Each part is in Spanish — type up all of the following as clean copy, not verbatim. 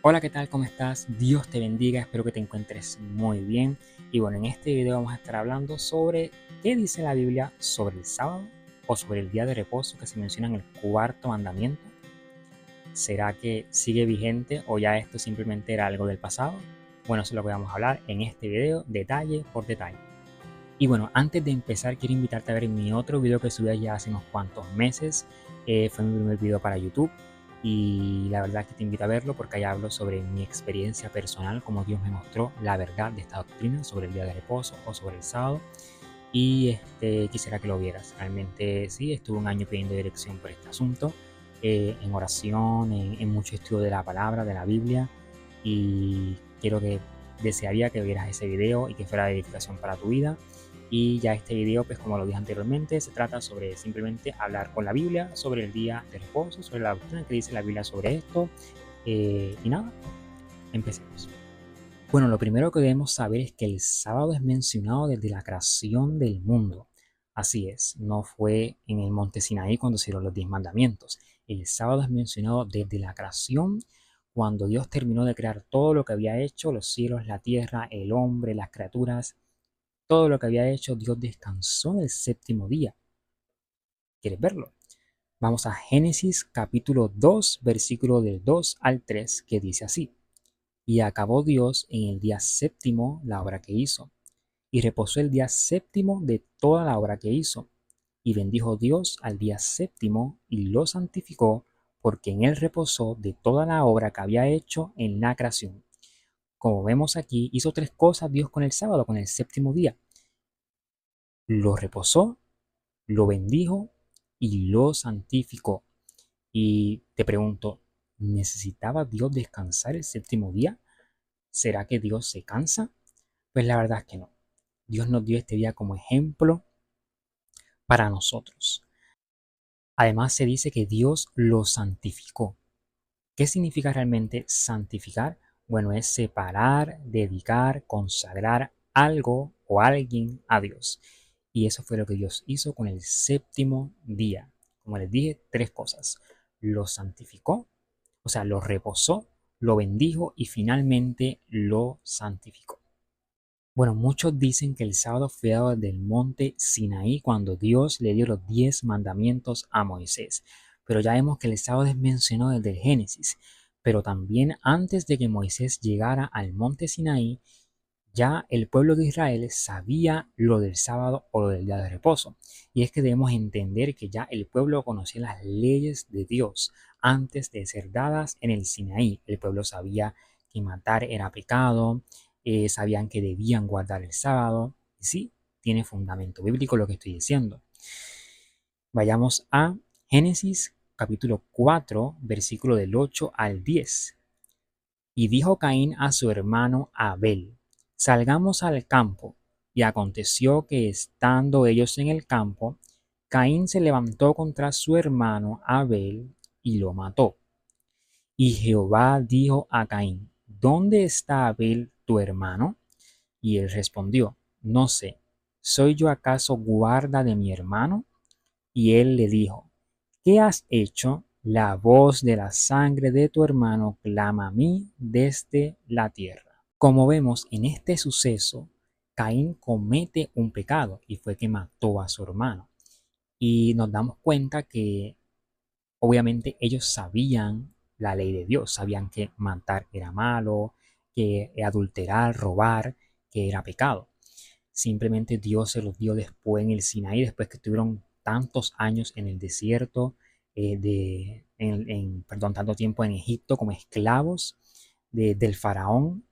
Hola, ¿qué tal? ¿Cómo estás? Dios te bendiga, espero que te encuentres muy bien. Y bueno, en este video vamos a estar hablando sobre qué dice la Biblia sobre el sábado o sobre el día de reposo que se menciona en el cuarto mandamiento. ¿Será que sigue vigente o ya esto simplemente era algo del pasado? Bueno, eso es lo que vamos a hablar en este video, detalle por detalle. Y bueno, antes de empezar, quiero invitarte a ver mi otro video que subí ya hace unos cuantos meses. Fue mi primer video para YouTube. Y la verdad es que te invito a verlo porque ahí hablo sobre mi experiencia personal, cómo Dios me mostró la verdad de esta doctrina sobre el día de reposo o sobre el sábado. Y quisiera que lo vieras. Realmente sí, estuve un año pidiendo dirección por este asunto, en oración, en mucho estudio de la palabra, de la Biblia. Y desearía que vieras ese video y que fuera de edificación para tu vida. Y ya este video, pues como lo dije anteriormente, se trata sobre simplemente hablar con la Biblia sobre el día de reposo, sobre la doctrina que dice la Biblia sobre esto. Y nada, empecemos. Bueno, lo primero que debemos saber es que el sábado es mencionado desde la creación del mundo. Así es, no fue en el monte Sinaí cuando se dieron los 10 mandamientos. El sábado es mencionado desde la creación, cuando Dios terminó de crear todo lo que había hecho, los cielos, la tierra, el hombre, las criaturas, todo lo que había hecho, Dios descansó en el séptimo día. ¿Quieres verlo? Vamos a Génesis capítulo 2, versículo del 2 al 3, que dice así. Y acabó Dios en el día séptimo la obra que hizo, y reposó el día séptimo de toda la obra que hizo. Y bendijo Dios al día séptimo y lo santificó, porque en él reposó de toda la obra que había hecho en la creación. Como vemos aquí, hizo tres cosas Dios con el sábado, con el séptimo día. Lo reposó, lo bendijo y lo santificó. Y te pregunto, ¿necesitaba Dios descansar el séptimo día? ¿Será que Dios se cansa? Pues la verdad es que no. Dios nos dio este día como ejemplo para nosotros. Además se dice que Dios lo santificó. ¿Qué significa realmente santificar? Bueno, es separar, dedicar, consagrar algo o alguien a Dios. Y eso fue lo que Dios hizo con el séptimo día. Como les dije, tres cosas. Lo santificó, o sea, lo reposó, lo bendijo y finalmente lo santificó. Bueno, muchos dicen que el sábado fue dado del monte Sinaí cuando Dios le dio los 10 mandamientos a Moisés. Pero ya vemos que el sábado es mencionado desde el Génesis. Pero también antes de que Moisés llegara al monte Sinaí, ya el pueblo de Israel sabía lo del sábado o lo del día de reposo. Y es que debemos entender que ya el pueblo conocía las leyes de Dios antes de ser dadas en el Sinaí. El pueblo sabía que matar era pecado, sabían que debían guardar el sábado. Y sí, tiene fundamento bíblico lo que estoy diciendo. Vayamos a Génesis capítulo 4, versículo del 8 al 10. Y dijo Caín a su hermano Abel: Salgamos al campo. Y aconteció que estando ellos en el campo, Caín se levantó contra su hermano Abel y lo mató. Y Jehová dijo a Caín: ¿Dónde está Abel tu hermano? Y él respondió: No sé, ¿soy yo acaso guarda de mi hermano? Y él le dijo: ¿Qué has hecho? La voz de la sangre de tu hermano clama a mí desde la tierra. Como vemos en este suceso, Caín comete un pecado y fue que mató a su hermano. Y nos damos cuenta que obviamente ellos sabían la ley de Dios, sabían que matar era malo, que adulterar, robar, que era pecado. Simplemente Dios se los dio después en el Sinaí, después que estuvieron tantos años en el desierto, tanto tiempo en Egipto como esclavos del faraón.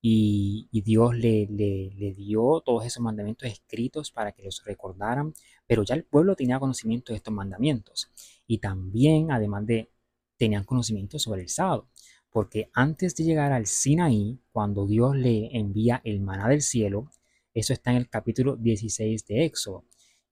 Y Dios le dio todos esos mandamientos escritos para que los recordaran, pero ya el pueblo tenía conocimiento de estos mandamientos. Y también, además de, tenían conocimiento sobre el sábado, porque antes de llegar al Sinaí, cuando Dios le envía el maná del cielo, eso está en el capítulo 16 de Éxodo.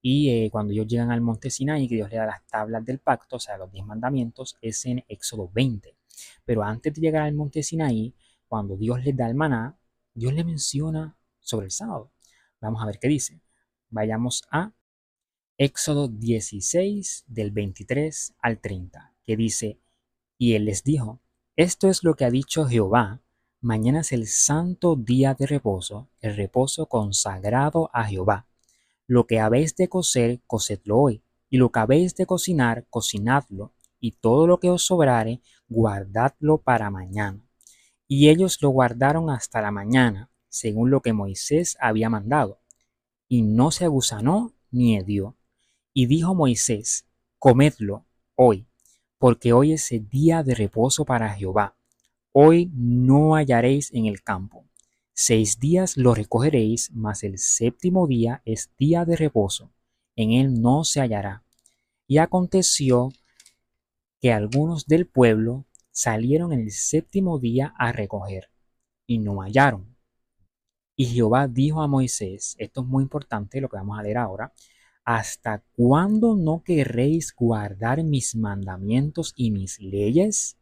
Y cuando ellos llegan al monte Sinaí, que Dios le da las tablas del pacto, o sea, los 10 mandamientos, es en Éxodo 20. Pero antes de llegar al monte Sinaí, cuando Dios les da el maná, Dios le menciona sobre el sábado. Vamos a ver qué dice. Vayamos a Éxodo 16 del 23 al 30, que dice: Y él les dijo: Esto es lo que ha dicho Jehová. Mañana es el santo día de reposo, el reposo consagrado a Jehová. Lo que habéis de cocer, cocedlo hoy, y lo que habéis de cocinar, cocinadlo, y todo lo que os sobrare, guardadlo para mañana. Y ellos lo guardaron hasta la mañana, según lo que Moisés había mandado, y no se agusanó ni hedió. Y dijo Moisés: comedlo hoy, porque hoy es el día de reposo para Jehová. Hoy no hallaréis en el campo. 6 días lo recogeréis, mas el séptimo día es día de reposo. En él no se hallará. Y aconteció que algunos del pueblo salieron en el séptimo día a recoger, y no hallaron. Y Jehová dijo a Moisés, esto es muy importante lo que vamos a leer ahora: ¿hasta cuándo no querréis guardar mis mandamientos y mis leyes?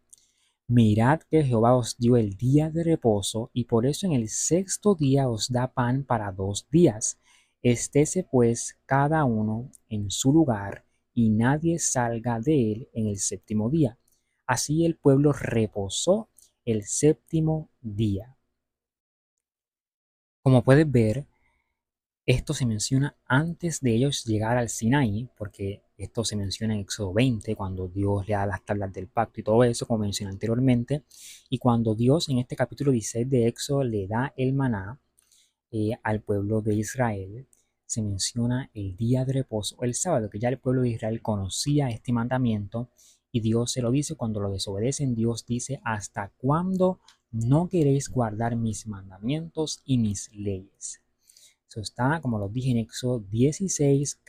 Mirad que Jehová os dio el día de reposo, y por eso en el sexto día os da pan para 2 días. Estése pues cada uno en su lugar, y nadie salga de él en el séptimo día. Así el pueblo reposó el séptimo día. Como puedes ver, esto se menciona antes de ellos llegar al Sinaí, porque esto se menciona en Éxodo 20, cuando Dios le da las tablas del pacto y todo eso, como mencioné anteriormente, y cuando Dios en este capítulo 16 de Éxodo le da el maná al pueblo de Israel, se menciona el día de reposo, el sábado, que ya el pueblo de Israel conocía este mandamiento, y Dios se lo dice cuando lo desobedecen. Dios dice: ¿hasta cuándo no queréis guardar mis mandamientos y mis leyes? Eso está, como lo dije, en Éxodo 16,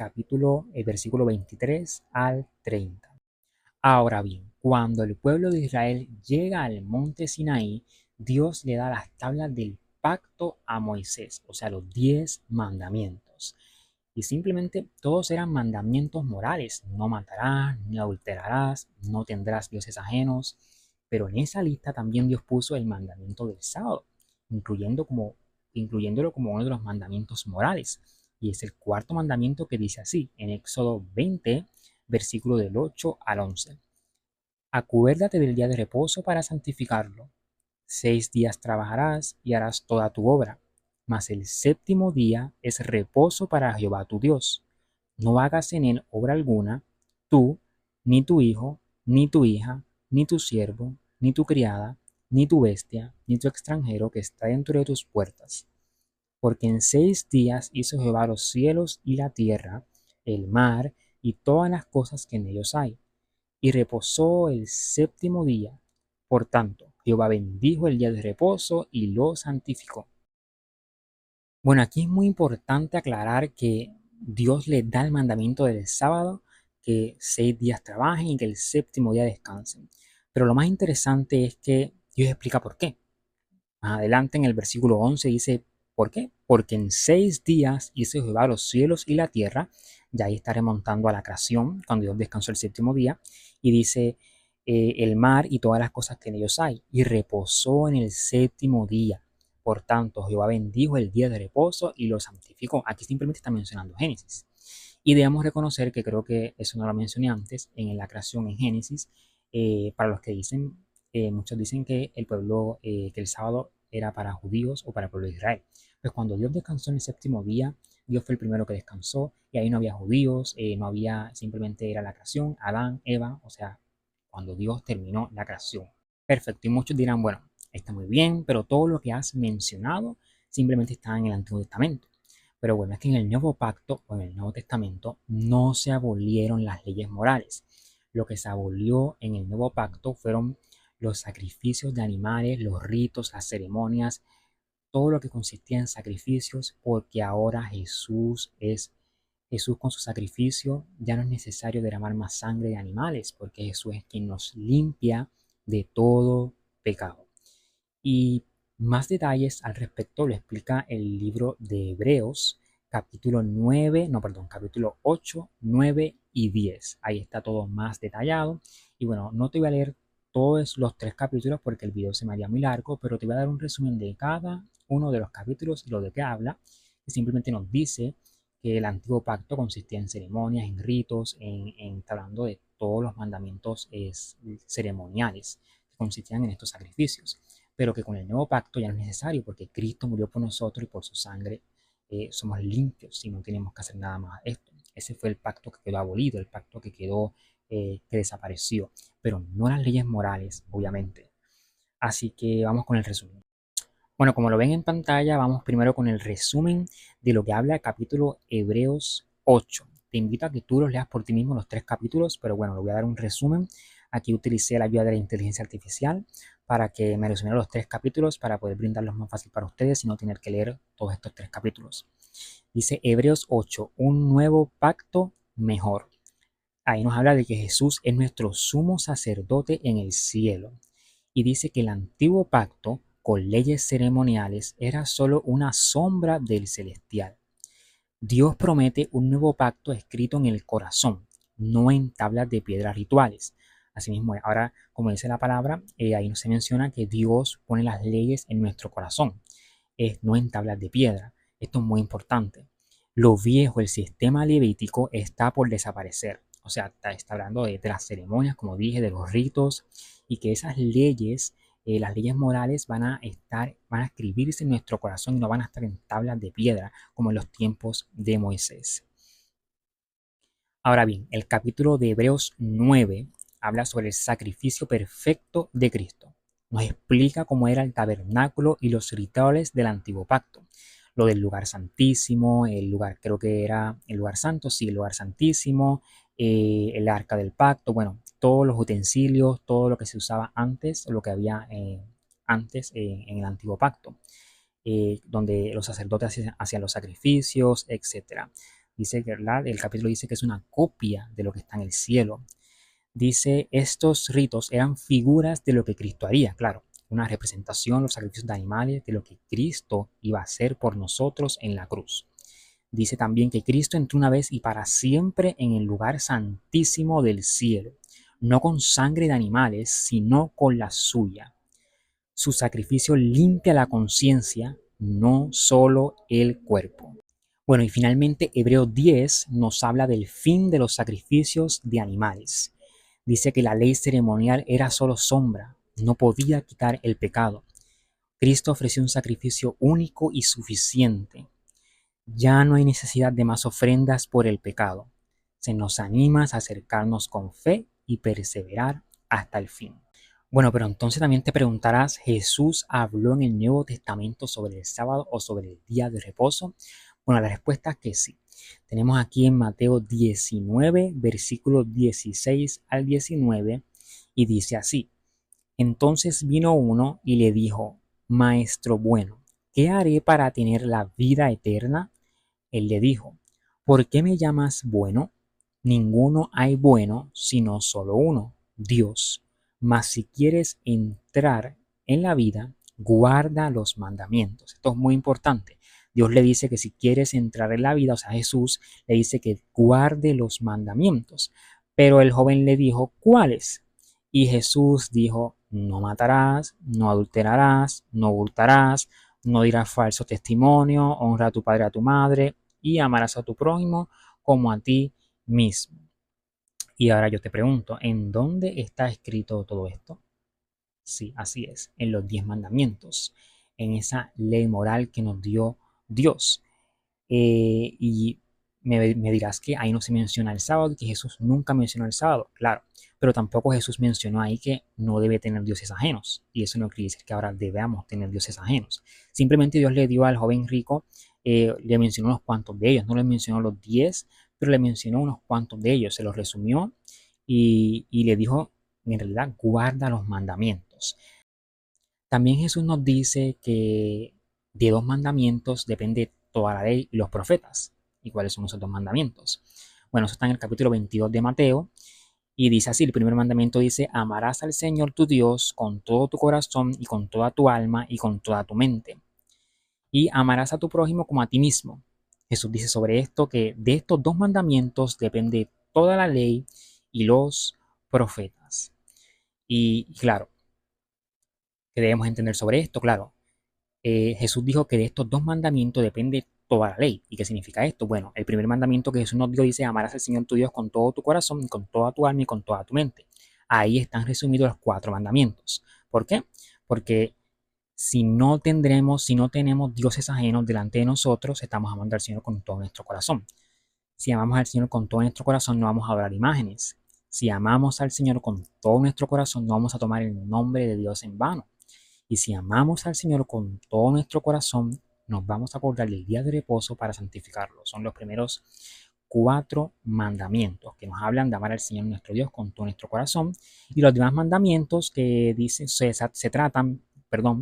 versículo 23 al 30. Ahora bien, cuando el pueblo de Israel llega al monte Sinaí, Dios le da las tablas del pacto a Moisés, o sea, los 10 mandamientos. Y simplemente todos eran mandamientos morales: no matarás, ni adulterarás, no tendrás dioses ajenos. Pero en esa lista también Dios puso el mandamiento del sábado, incluyendo como, incluyéndolo como uno de los mandamientos morales. Y es el cuarto mandamiento, que dice así, en Éxodo 20, versículo del 8 al 11. Acuérdate del día de reposo para santificarlo. 6 días trabajarás y harás toda tu obra, mas el séptimo día es reposo para Jehová tu Dios. No hagas en él obra alguna, tú, ni tu hijo, ni tu hija, ni tu siervo, ni tu criada, ni tu bestia, ni tu extranjero que está dentro de tus puertas. Porque en 6 días hizo Jehová los cielos y la tierra, el mar y todas las cosas que en ellos hay, y reposó el séptimo día. Por tanto, Jehová bendijo el día de reposo y lo santificó. Bueno, aquí es muy importante aclarar que Dios les da el mandamiento del sábado, que 6 días trabajen y que el séptimo día descansen. Pero lo más interesante es que Dios explica por qué. Más adelante en el versículo 11 dice: ¿por qué? Porque en 6 días hizo Jehová los cielos y la tierra. Ya ahí está remontando a la creación, cuando Dios descansó el séptimo día. Y dice: el mar y todas las cosas que en ellos hay. Y reposó en el séptimo día. Por tanto, Jehová bendijo el día de reposo y lo santificó. Aquí simplemente está mencionando Génesis. Y debemos reconocer que, creo que eso no lo mencioné antes, en la creación en Génesis, para los que dicen, muchos dicen que el pueblo, que el sábado era para judíos o para el pueblo de Israel. Pues cuando Dios descansó en el séptimo día, Dios fue el primero que descansó, y ahí no había judíos, no había, simplemente era la creación, Adán, Eva, o sea, cuando Dios terminó la creación. Perfecto, y muchos dirán: bueno, está muy bien, pero todo lo que has mencionado simplemente está en el Antiguo Testamento. Pero bueno, es que en el Nuevo Pacto o en el Nuevo Testamento no se abolieron las leyes morales. Lo que se abolió en el Nuevo Pacto fueron los sacrificios de animales, los ritos, las ceremonias, todo lo que consistía en sacrificios, porque ahora Jesús con su sacrificio ya no es necesario derramar más sangre de animales, porque Jesús es quien nos limpia de todo pecado. Y más detalles al respecto lo explica el libro de Hebreos, capítulo 9, no, perdón, capítulo 8, 9 y 10. Ahí está todo más detallado. Y bueno, no te voy a leer todos los 3 capítulos porque el video se me haría muy largo, pero te voy a dar un resumen de cada uno de los capítulos y lo de qué habla. Que simplemente nos dice que el antiguo pacto consistía en ceremonias, en ritos, en hablando de todos los mandamientos ceremoniales que consistían en estos sacrificios, pero que con el nuevo pacto ya no es necesario porque Cristo murió por nosotros y por su sangre somos limpios y no tenemos que hacer nada más de esto. Ese fue el pacto que quedó abolido, el pacto que quedó, que desapareció, pero no las leyes morales, obviamente. Así que vamos con el resumen. Bueno, como lo ven en pantalla, vamos primero con el resumen de lo que habla el capítulo Hebreos 8. Te invito a que tú los leas por ti mismo los 3 capítulos, pero bueno, le voy a dar un resumen. Aquí utilicé la ayuda de la inteligencia artificial para que me resumiera los 3 capítulos para poder brindarlos más fácil para ustedes y no tener que leer todos estos 3 capítulos. Dice Hebreos 8, un nuevo pacto mejor. Ahí nos habla de que Jesús es nuestro sumo sacerdote en el cielo. Y dice que el antiguo pacto con leyes ceremoniales era solo una sombra del celestial. Dios promete un nuevo pacto escrito en el corazón, no en tablas de piedra rituales. Asimismo, ahora, como dice la palabra, ahí no se menciona que Dios pone las leyes en nuestro corazón, no en tablas de piedra. Esto es muy importante. Lo viejo, el sistema levítico, está por desaparecer. O sea, está hablando de las ceremonias, como dije, de los ritos, y que esas leyes, las leyes morales, van a escribirse en nuestro corazón y no van a estar en tablas de piedra, como en los tiempos de Moisés. Ahora bien, el capítulo de Hebreos 9 habla sobre el sacrificio perfecto de Cristo. Nos explica cómo era el tabernáculo y los rituales del antiguo pacto. Lo del lugar santísimo, el lugar, creo que era el lugar santo, sí, el lugar santísimo, el arca del pacto, bueno, todos los utensilios, todo lo que se usaba antes, lo que había antes en el antiguo pacto, donde los sacerdotes hacían los sacrificios, etcétera. Dice que el capítulo dice que es una copia de lo que está en el cielo. Dice, estos ritos eran figuras de lo que Cristo haría, claro, una representación, los sacrificios de animales, de lo que Cristo iba a hacer por nosotros en la cruz. Dice también que Cristo entró una vez y para siempre en el lugar santísimo del cielo, no con sangre de animales, sino con la suya. Su sacrificio limpia la conciencia, no solo el cuerpo. Bueno, y finalmente Hebreos 10 nos habla del fin de los sacrificios de animales. Dice que la ley ceremonial era solo sombra, no podía quitar el pecado. Cristo ofreció un sacrificio único y suficiente. Ya no hay necesidad de más ofrendas por el pecado. Se nos anima a acercarnos con fe y perseverar hasta el fin. Bueno, pero entonces también te preguntarás, ¿Jesús habló en el Nuevo Testamento sobre el sábado o sobre el día de reposo? Bueno, la respuesta es que sí. Tenemos aquí en Mateo 19, versículos 16 al 19, y dice así: Entonces vino uno y le dijo, Maestro bueno, ¿qué haré para tener la vida eterna? Él le dijo, ¿por qué me llamas bueno? Ninguno hay bueno, sino solo uno, Dios. Mas si quieres entrar en la vida, guarda los mandamientos. Esto es muy importante. Dios le dice que si quieres entrar en la vida, o sea, Jesús le dice que guarde los mandamientos. Pero el joven le dijo, ¿cuáles? Y Jesús dijo, no matarás, no adulterarás, no hurtarás, no dirás falso testimonio, honra a tu padre y a tu madre, y amarás a tu prójimo como a ti mismo. Y ahora yo te pregunto, ¿en dónde está escrito todo esto? Sí, así es, en los 10 mandamientos, en esa ley moral que nos dio Dios. Y me dirás que ahí no se menciona el sábado, que Jesús nunca mencionó el sábado, claro, pero tampoco Jesús mencionó ahí que no debe tener dioses ajenos, y eso no quiere decir que ahora debamos tener dioses ajenos. Simplemente Dios le dio al joven rico, le mencionó unos cuantos de ellos, no le mencionó los 10, pero le mencionó unos cuantos de ellos, se los resumió y le dijo, en realidad, guarda los mandamientos. También Jesús nos dice que de 2 mandamientos depende toda la ley y los profetas. ¿Y cuáles son esos 2 mandamientos? Bueno, eso está en el capítulo 22 de Mateo y dice así, el primer mandamiento dice, amarás al Señor tu Dios con todo tu corazón y con toda tu alma y con toda tu mente. Y amarás a tu prójimo como a ti mismo. Jesús dice sobre esto que de estos 2 mandamientos depende toda la ley y los profetas. Y claro, ¿qué debemos entender sobre esto? Claro, Jesús dijo que de estos 2 mandamientos depende toda la ley. ¿Y qué significa esto? Bueno, el primer mandamiento que Jesús nos dio dice, amarás al Señor tu Dios con todo tu corazón, y con toda tu alma y con toda tu mente. ahí están resumidos los 4 mandamientos. ¿Por qué? Porque si no tenemos dioses ajenos delante de nosotros, estamos amando al Señor con todo nuestro corazón. Si amamos al Señor con todo nuestro corazón, no vamos a adorar imágenes. Si amamos al Señor con todo nuestro corazón, no vamos a tomar el nombre de Dios en vano. Y si amamos al Señor con todo nuestro corazón, nos vamos a acordar del día de reposo para santificarlo. Son los primeros 4 mandamientos que nos hablan de amar al Señor nuestro Dios con todo nuestro corazón. Y los demás mandamientos que dicen, se tratan,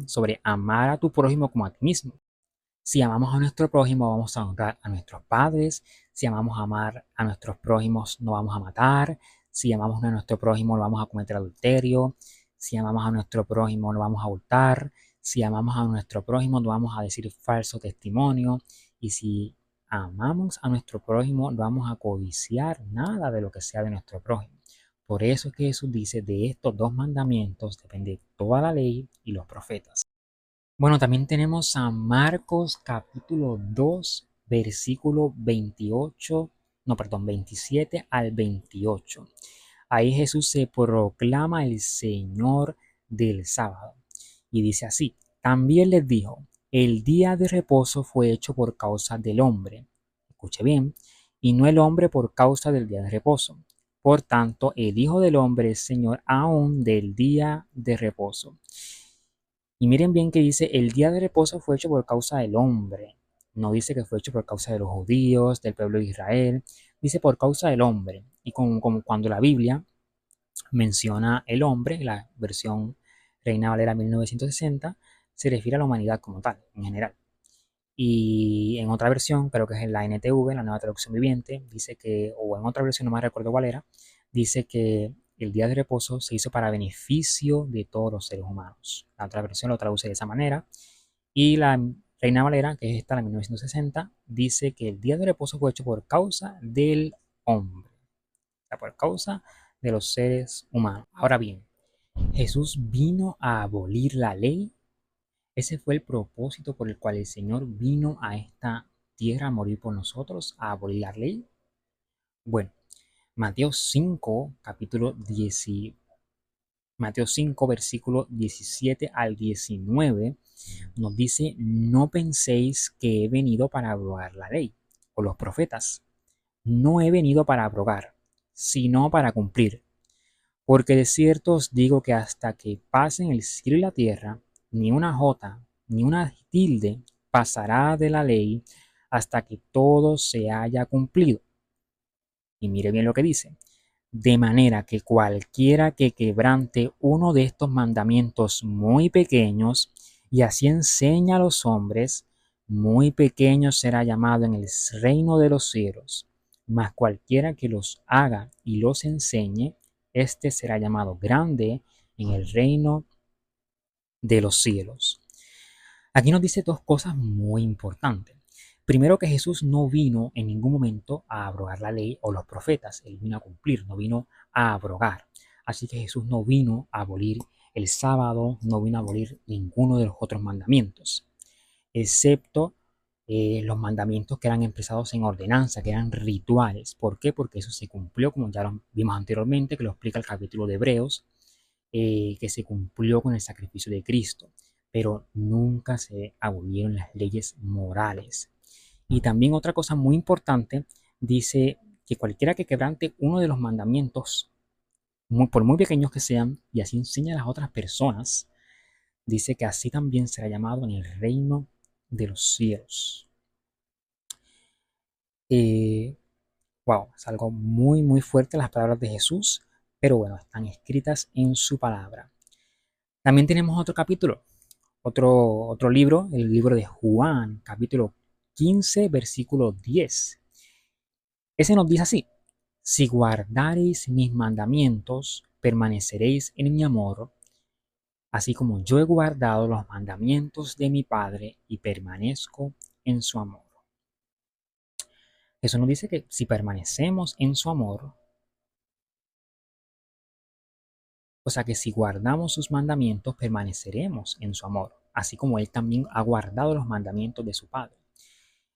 sobre amar a tu prójimo como a ti mismo. Si amamos a nuestro prójimo, vamos a honrar a nuestros padres. Si amamos a amar a nuestros prójimos, no vamos a matar. Si amamos a nuestro prójimo, no vamos a cometer adulterio. Si amamos a nuestro prójimo, no vamos a hurtar. Si amamos a nuestro prójimo, no vamos a decir falso testimonio. Y si amamos a nuestro prójimo, no vamos a codiciar nada de lo que sea de nuestro prójimo. Por eso es que Jesús dice, de estos 2 mandamientos depende toda la ley y los profetas. Bueno, también tenemos a Marcos capítulo 2, versículo 28, no, perdón, 27 al 28. Ahí Jesús se proclama el Señor del sábado. Y dice así, también les dijo, el día de reposo fue hecho por causa del hombre. Escuche bien, y no el hombre por causa del día de reposo. Por tanto, el Hijo del Hombre es Señor aún del día de reposo. Y miren bien que dice, el día de reposo fue hecho por causa del hombre. No dice que fue hecho por causa de los judíos, del pueblo de Israel. Dice por causa del hombre. Y como cuando la Biblia menciona el hombre, la versión Reina Valera 1960, se refiere a la humanidad como tal, en general. Y en otra versión, creo que es en la NTV, la nueva traducción viviente, dice que, o en otra versión, no me recuerdo cuál era, dice que el día de reposo se hizo para beneficio de todos los seres humanos. La otra versión lo traduce de esa manera. Y la Reina Valera, que es esta, la 1960, dice que el día de reposo fue hecho por causa del hombre, o sea, por causa de los seres humanos. Ahora bien, Jesús vino a abolir la ley. Ese fue el propósito por el cual el Señor vino a esta tierra a morir por nosotros, a abolir la ley. Bueno, Mateo 5, Mateo 5, versículo 17 al 19, nos dice, no penséis que he venido para abrogar la ley o los profetas. No he venido para abrogar, sino para cumplir. Porque de cierto os digo que hasta que pasen el cielo y la tierra, ni una jota, ni una tilde pasará de la ley hasta que todo se haya cumplido. Y mire bien lo que dice. De manera que cualquiera que quebrante uno de estos mandamientos muy pequeños y así enseña a los hombres, muy pequeño será llamado en el reino de los cielos. Mas cualquiera que los haga y los enseñe, este será llamado grande en el reino de los cielos. Aquí nos dice 2 cosas muy importantes. Primero, que Jesús no vino en ningún momento a abrogar la ley o los profetas, él vino a cumplir, no vino a abrogar. Así que Jesús no vino a abolir el sábado, no vino a abolir ninguno de los otros mandamientos, excepto los mandamientos que eran empezados en ordenanza, que eran rituales. ¿Por qué? Porque eso se cumplió, como ya lo vimos anteriormente, que lo explica el capítulo de Hebreos, que se cumplió con el sacrificio de Cristo, pero nunca se abolieron las leyes morales. Y también otra cosa muy importante, dice que cualquiera que quebrante uno de los mandamientos, por muy pequeños que sean, y así enseña a las otras personas, dice que así también será llamado en el reino de los cielos. Eh, wow, es algo muy, muy fuerte las palabras de Jesús, pero bueno, están escritas en su palabra. También tenemos otro capítulo, otro libro, el libro de Juan, capítulo 15, versículo 10. Ese nos dice así, si guardareis mis mandamientos, permaneceréis en mi amor, así como yo he guardado los mandamientos de mi Padre y permanezco en su amor. Eso nos dice que si permanecemos en su amor, o sea que si guardamos sus mandamientos, permaneceremos en su amor, así como Él también ha guardado los mandamientos de su Padre.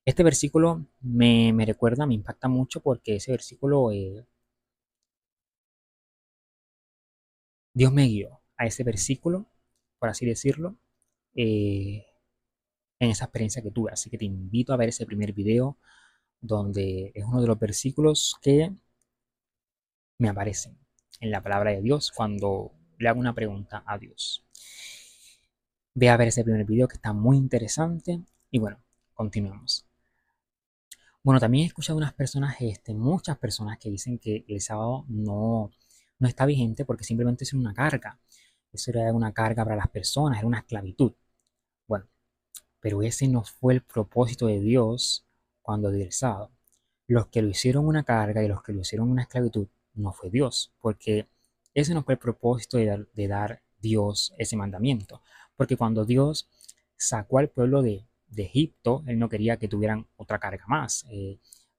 Este versículo me recuerda, me impacta mucho porque ese versículo Dios me guió a ese versículo, por así decirlo, eh, en esa experiencia que tuve. Así que te invito a ver ese primer video donde es uno de los versículos que me aparecen en la palabra de Dios cuando le hago una pregunta a Dios. Ve a ver ese primer video que está muy interesante y bueno, continuemos. Bueno, también he escuchado unas personas, muchas personas que dicen que el sábado no está vigente porque simplemente es una carga. Eso era una carga para las personas, era una esclavitud. Bueno, pero ese no fue el propósito de Dios cuando dio el sábado. Los que lo hicieron una carga y los que lo hicieron una esclavitud no fue Dios, porque ese no fue el propósito de dar Dios ese mandamiento. Porque cuando Dios sacó al pueblo de Egipto, Él no quería que tuvieran otra carga más,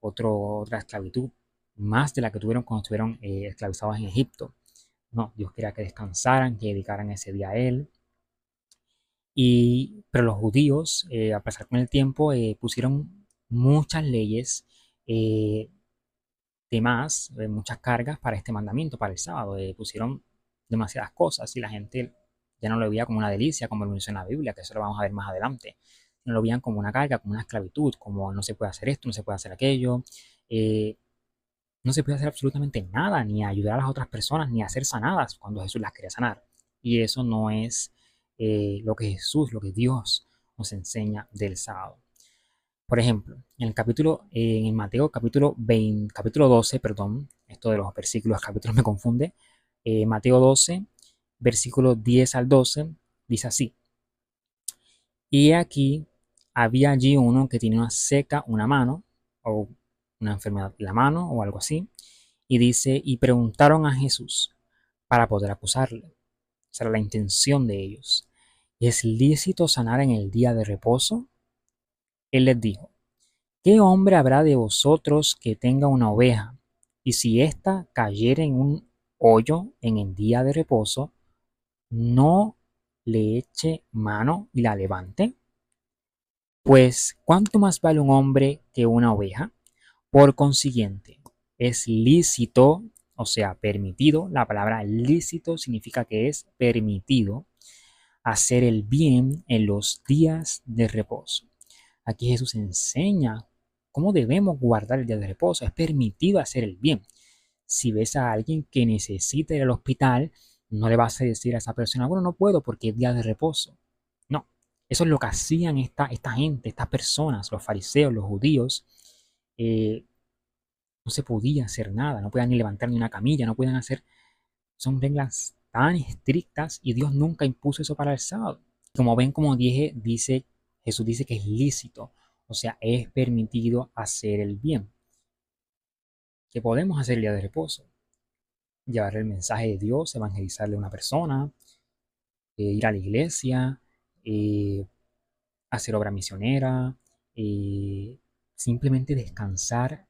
otra esclavitud, más de la que tuvieron cuando estuvieron esclavizados en Egipto. No, Dios quería que descansaran, que dedicaran ese día a Él. Pero los judíos, a pasar con el tiempo, pusieron muchas leyes eh, de más, muchas cargas para este mandamiento, para el sábado. Pusieron demasiadas cosas y la gente ya no lo veía como una delicia, como lo menciona la Biblia, que eso lo vamos a ver más adelante. No lo veían como una carga, como una esclavitud, como no se puede hacer esto, no se puede hacer aquello. eh, no se puede hacer absolutamente nada, ni ayudar a las otras personas, ni hacer sanadas cuando Jesús las quería sanar. Y eso no es lo que Jesús, lo que Dios nos enseña del sábado. Por ejemplo, en Mateo capítulo 20, capítulo 12, perdón, esto de los versículos, capítulos me confunde. Mateo 12, versículos 10 al 12, dice así: Y aquí había allí uno que tenía una seca una mano, o una enfermedad en la mano, o algo así, y dice, y preguntaron a Jesús para poder acusarle. Esa era la intención de ellos. ¿Es lícito sanar en el día de reposo? Él les dijo: ¿Qué hombre habrá de vosotros que tenga una oveja, y si ésta cayere en un hoyo en el día de reposo, no le eche mano y la levante? Pues, ¿cuánto más vale un hombre que una oveja? Por consiguiente, es lícito, o sea, permitido. La palabra lícito significa que es permitido hacer el bien en los días de reposo. Aquí Jesús enseña cómo debemos guardar el día de reposo. Es permitido hacer el bien. Si ves a alguien que necesita ir al hospital, no le vas a decir a esa persona, bueno, no puedo porque es día de reposo. No, eso es lo que hacían esta gente, estas personas, los fariseos, los judíos. eh, no se podía hacer nada, no podían ni levantar ni una camilla, no podían hacer, son reglas tan estrictas y Dios nunca impuso eso para el sábado. Como ven, como dije, Jesús dice que es lícito, o sea, es permitido hacer el bien. ¿Qué podemos hacer el día de reposo? Llevar el mensaje de Dios, evangelizarle a una persona, ir a la iglesia, eh, hacer obra misionera, simplemente descansar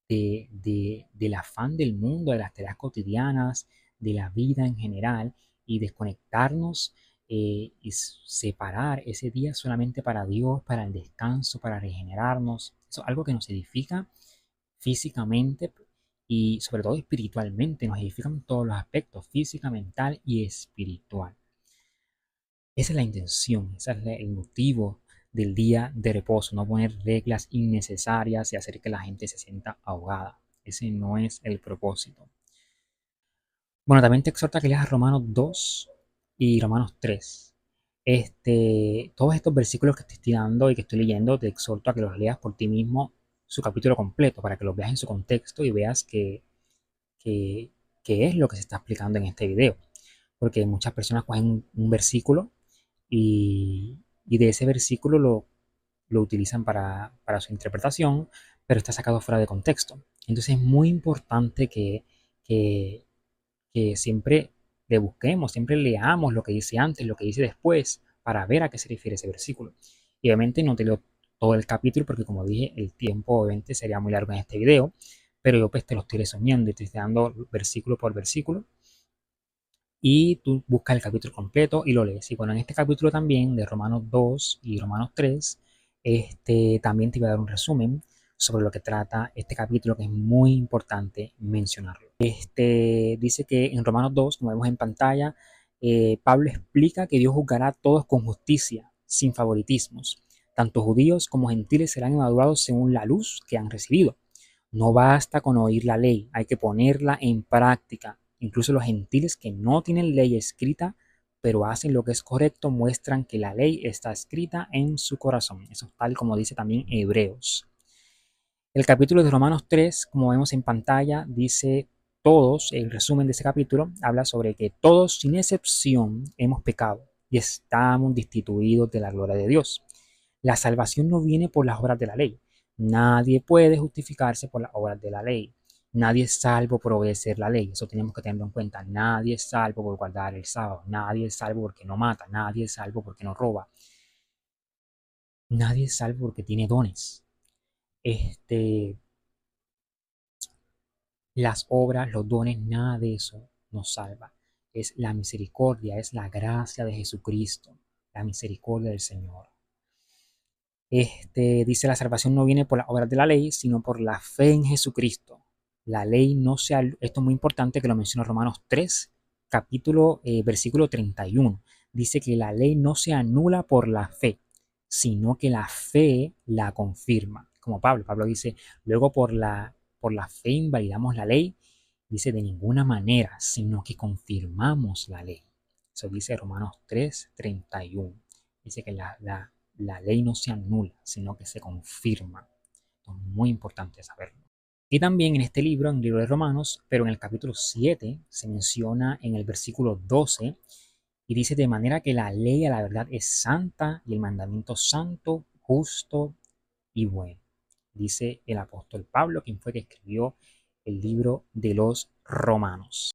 del afán del mundo, de las tareas cotidianas, de la vida en general y desconectarnos y separar ese día solamente para Dios, para el descanso, para regenerarnos. Eso es algo que nos edifica físicamente y sobre todo espiritualmente, nos edifican en todos los aspectos, física, mental y espiritual. Esa es la intención, ese es el motivo del día de reposo, no poner reglas innecesarias y hacer que la gente se sienta ahogada. Ese no es el propósito. Bueno, también te exhorta que leas Romanos 2 y Romanos 3. Todos estos versículos que te estoy dando y que estoy leyendo, te exhorto a que los leas por ti mismo su capítulo completo, para que los veas en su contexto y veas que, qué es lo que se está explicando en este video. Porque muchas personas cogen un versículo y de ese versículo lo utilizan para su interpretación, pero está sacado fuera de contexto. Entonces es muy importante que, que siempre le busquemos, siempre leamos lo que dice antes, lo que dice después, para ver a qué se refiere ese versículo. Y obviamente no te leo todo el capítulo porque como dije, el tiempo obviamente sería muy largo en este video, pero yo pues te lo estoy resumiendo y te estoy dando versículo por versículo y tú buscas el capítulo completo y lo lees. Y bueno, en este capítulo también de Romanos 2 y Romanos 3, también te voy a dar un resumen sobre lo que trata este capítulo, que es muy importante mencionarlo. Dice que en Romanos 2, como vemos en pantalla, Pablo explica que Dios juzgará a todos con justicia, sin favoritismos. Tanto judíos como gentiles serán evaluados según la luz que han recibido. No basta con oír la ley, hay que ponerla en práctica. Incluso los gentiles que no tienen ley escrita, pero hacen lo que es correcto, muestran que la ley está escrita en su corazón. Eso es tal como dice también Hebreos. El capítulo de Romanos 3, como vemos en pantalla, dice todos, el resumen de ese capítulo, habla sobre que todos, sin excepción, hemos pecado y estamos destituidos de la gloria de Dios. La salvación no viene por las obras de la ley. Nadie puede justificarse por las obras de la ley. Nadie es salvo por obedecer la ley. Eso tenemos que tenerlo en cuenta. Nadie es salvo por guardar el sábado. Nadie es salvo porque no mata. Nadie es salvo porque no roba. Nadie es salvo porque tiene dones. Las obras, los dones, nada de eso nos salva. Es la misericordia, es la gracia de Jesucristo, la misericordia del Señor. Dice la salvación no viene por las obras de la ley, sino por la fe en Jesucristo. La ley no se, esto es muy importante que lo menciona Romanos 3, versículo 31. Dice que la ley no se anula por la fe, sino que la fe la confirma. Como Pablo dice, luego por la fe invalidamos la ley, dice de ninguna manera, sino que confirmamos la ley. Eso dice Romanos 3, 31. Dice que la ley no se anula, sino que se confirma. Esto es muy importante saberlo. Y también en este libro, en el libro de Romanos, pero en el capítulo 7, se menciona en el versículo 12, y dice de manera que la ley a la verdad es santa y el mandamiento santo, justo y bueno. Dice el apóstol Pablo, quien fue que escribió el libro de los Romanos.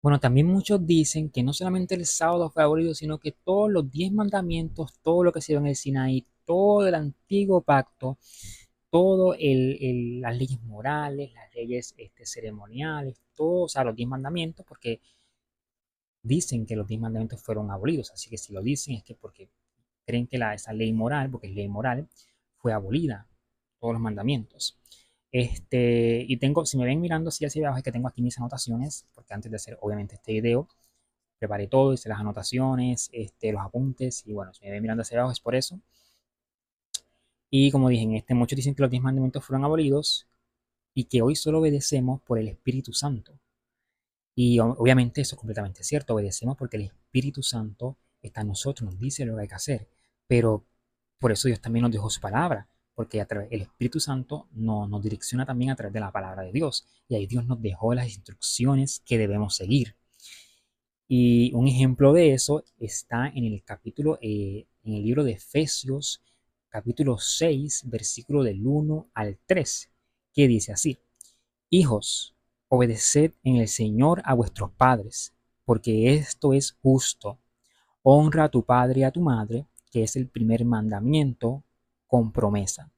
Bueno, también muchos dicen que no solamente el sábado fue abolido, sino que todos los 10 mandamientos, todo lo que se dio en el Sinaí, todo el antiguo pacto, todo las leyes morales, las leyes ceremoniales, todos, o sea, los 10 mandamientos, porque dicen que los 10 mandamientos fueron abolidos. Así que si lo dicen es que porque creen que esa ley moral, porque es ley moral, fue abolida, todos los mandamientos. Y tengo, si me ven mirando así hacia abajo, es que tengo aquí mis anotaciones, porque antes de hacer obviamente este video, preparé todo, hice las anotaciones, los apuntes, y bueno, si me ven mirando hacia abajo es por eso. Y como dije, muchos dicen que los 10 mandamientos fueron abolidos y que hoy solo obedecemos por el Espíritu Santo. Y obviamente eso es completamente cierto, obedecemos porque el Espíritu Santo está en nosotros, nos dice lo que hay que hacer. Pero por eso Dios también nos dejó su palabra, porque el Espíritu Santo nos direcciona también a través de la palabra de Dios. Y ahí Dios nos dejó las instrucciones que debemos seguir. Y un ejemplo de eso está en el en el libro de Efesios, capítulo 6, versículo del 1 al 3, que dice así: Hijos, obedeced en el Señor a vuestros padres, porque esto es justo. Honra a tu padre y a tu madre, que es el primer mandamiento, con promesa,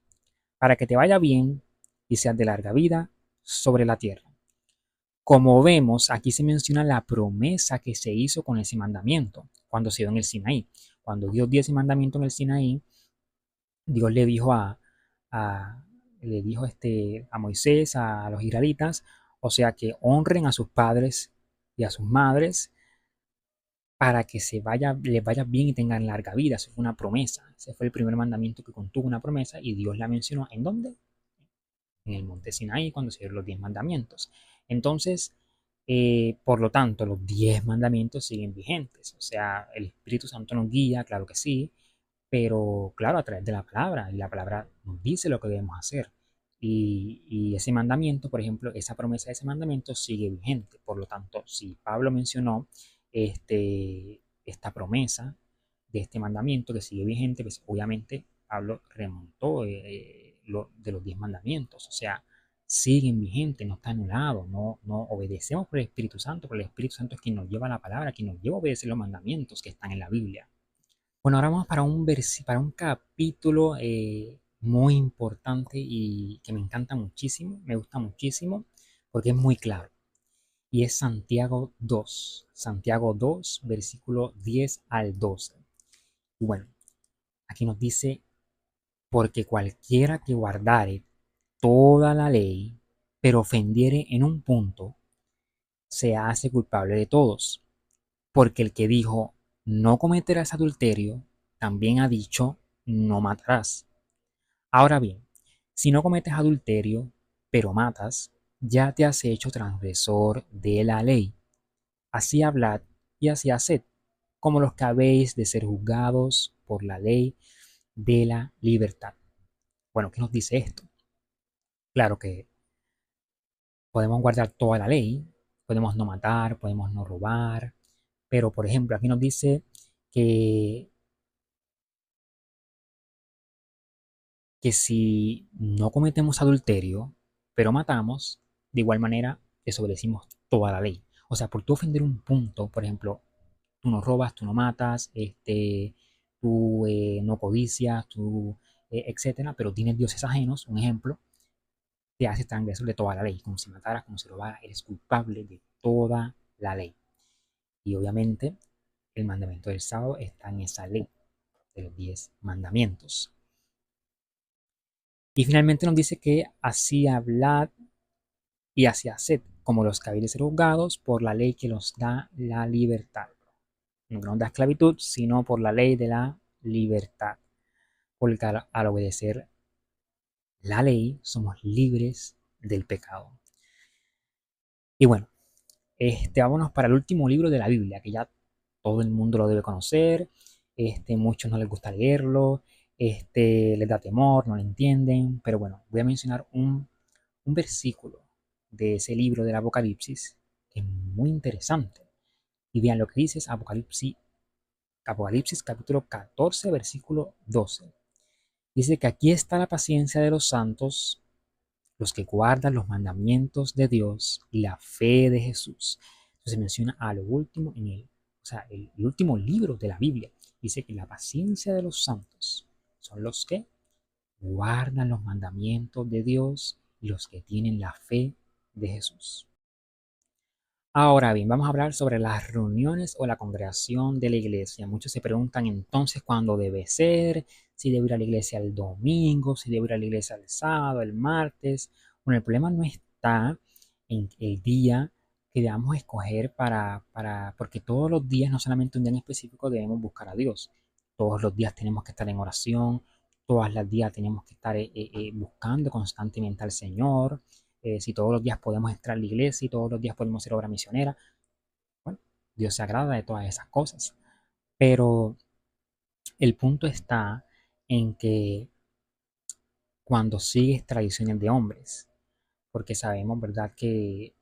para que te vaya bien y seas de larga vida sobre la tierra. Como vemos, aquí se menciona la promesa que se hizo con ese mandamiento cuando se dio en el Sinaí. Cuando Dios dio ese mandamiento en el Sinaí, Dios le dijo a, a Moisés, a los israelitas, o sea, que honren a sus padres y a sus madres para que les vaya bien y tengan larga vida. Eso fue una promesa. Ese fue el primer mandamiento que contuvo una promesa y Dios la mencionó. ¿En dónde? En el monte Sinaí, cuando se dieron los 10 mandamientos. Entonces, por lo tanto, los 10 mandamientos siguen vigentes. O sea, el Espíritu Santo nos guía, claro que sí, pero claro, a través de la palabra. Y la palabra nos dice lo que debemos hacer. Y ese mandamiento, por ejemplo, esa promesa de ese mandamiento sigue vigente. Por lo tanto, si Pablo mencionó esta promesa de este mandamiento que sigue vigente, pues obviamente Pablo remontó de los 10 mandamientos. O sea, siguen vigentes, no está anulado, no obedecemos por el Espíritu Santo, pero el Espíritu Santo es quien nos lleva a la palabra, quien nos lleva a obedecer los mandamientos que están en la Biblia. Bueno, ahora vamos para un capítulo muy importante y que me encanta muchísimo, me gusta muchísimo, porque es muy claro. Y es Santiago 2, versículo 10 al 12. Y bueno, aquí nos dice, porque cualquiera que guardare toda la ley, pero ofendiere en un punto, se hace culpable de todos. Porque el que dijo, no cometerás adulterio, también ha dicho, no matarás. Ahora bien, si no cometes adulterio, pero matas, ya te has hecho transgresor de la ley. Así hablad y así haced, como los que habéis de ser juzgados por la ley de la libertad. Bueno, ¿qué nos dice esto? Claro que podemos guardar toda la ley, podemos no matar, podemos no robar, pero por ejemplo, aquí nos dice que, que si no cometemos adulterio, pero matamos, de igual manera desobedecimos toda la ley. O sea, por tú ofender un punto, por ejemplo, tú no robas, tú no matas, tú no codicias, tú, etcétera, pero tienes dioses ajenos, un ejemplo, te hace transgresor de toda la ley. Como si mataras, como si robaras, eres culpable de toda la ley. Y obviamente el mandamiento del sábado está en esa ley de los 10 mandamientos. Y finalmente nos dice que así hablad y así haced, como los que habéis de ser juzgados por la ley que nos da la libertad. No que nos da esclavitud, sino por la ley de la libertad. Porque al obedecer la ley somos libres del pecado. Y bueno, vámonos para el último libro de la Biblia, que ya todo el mundo lo debe conocer, muchos no les gusta leerlo, les da temor, no lo entienden, pero bueno, voy a mencionar un versículo de ese libro del Apocalipsis que es muy interesante. Y vean lo que dice es Apocalipsis capítulo 14, versículo 12. Dice que aquí está la paciencia de los santos, los que guardan los mandamientos de Dios y la fe de Jesús. Entonces menciona a lo último en el último libro de la Biblia. Dice que la paciencia de los santos son los que guardan los mandamientos de Dios y los que tienen la fe de Jesús. Ahora bien, vamos a hablar sobre las reuniones o la congregación de la iglesia. Muchos se preguntan entonces cuándo debe ser, si debo ir a la iglesia el domingo, si debo ir a la iglesia el sábado, el martes. Bueno, el problema no está en el día que debamos escoger porque todos los días, no solamente un día en específico, debemos buscar a Dios. Todos los días tenemos que estar en oración, todos los días tenemos que estar buscando constantemente al Señor. Si todos los días podemos entrar a la iglesia y todos los días podemos hacer obra misionera, bueno, Dios se agrada de todas esas cosas. Pero el punto está en que cuando sigues tradiciones de hombres, porque sabemos, ¿verdad?, que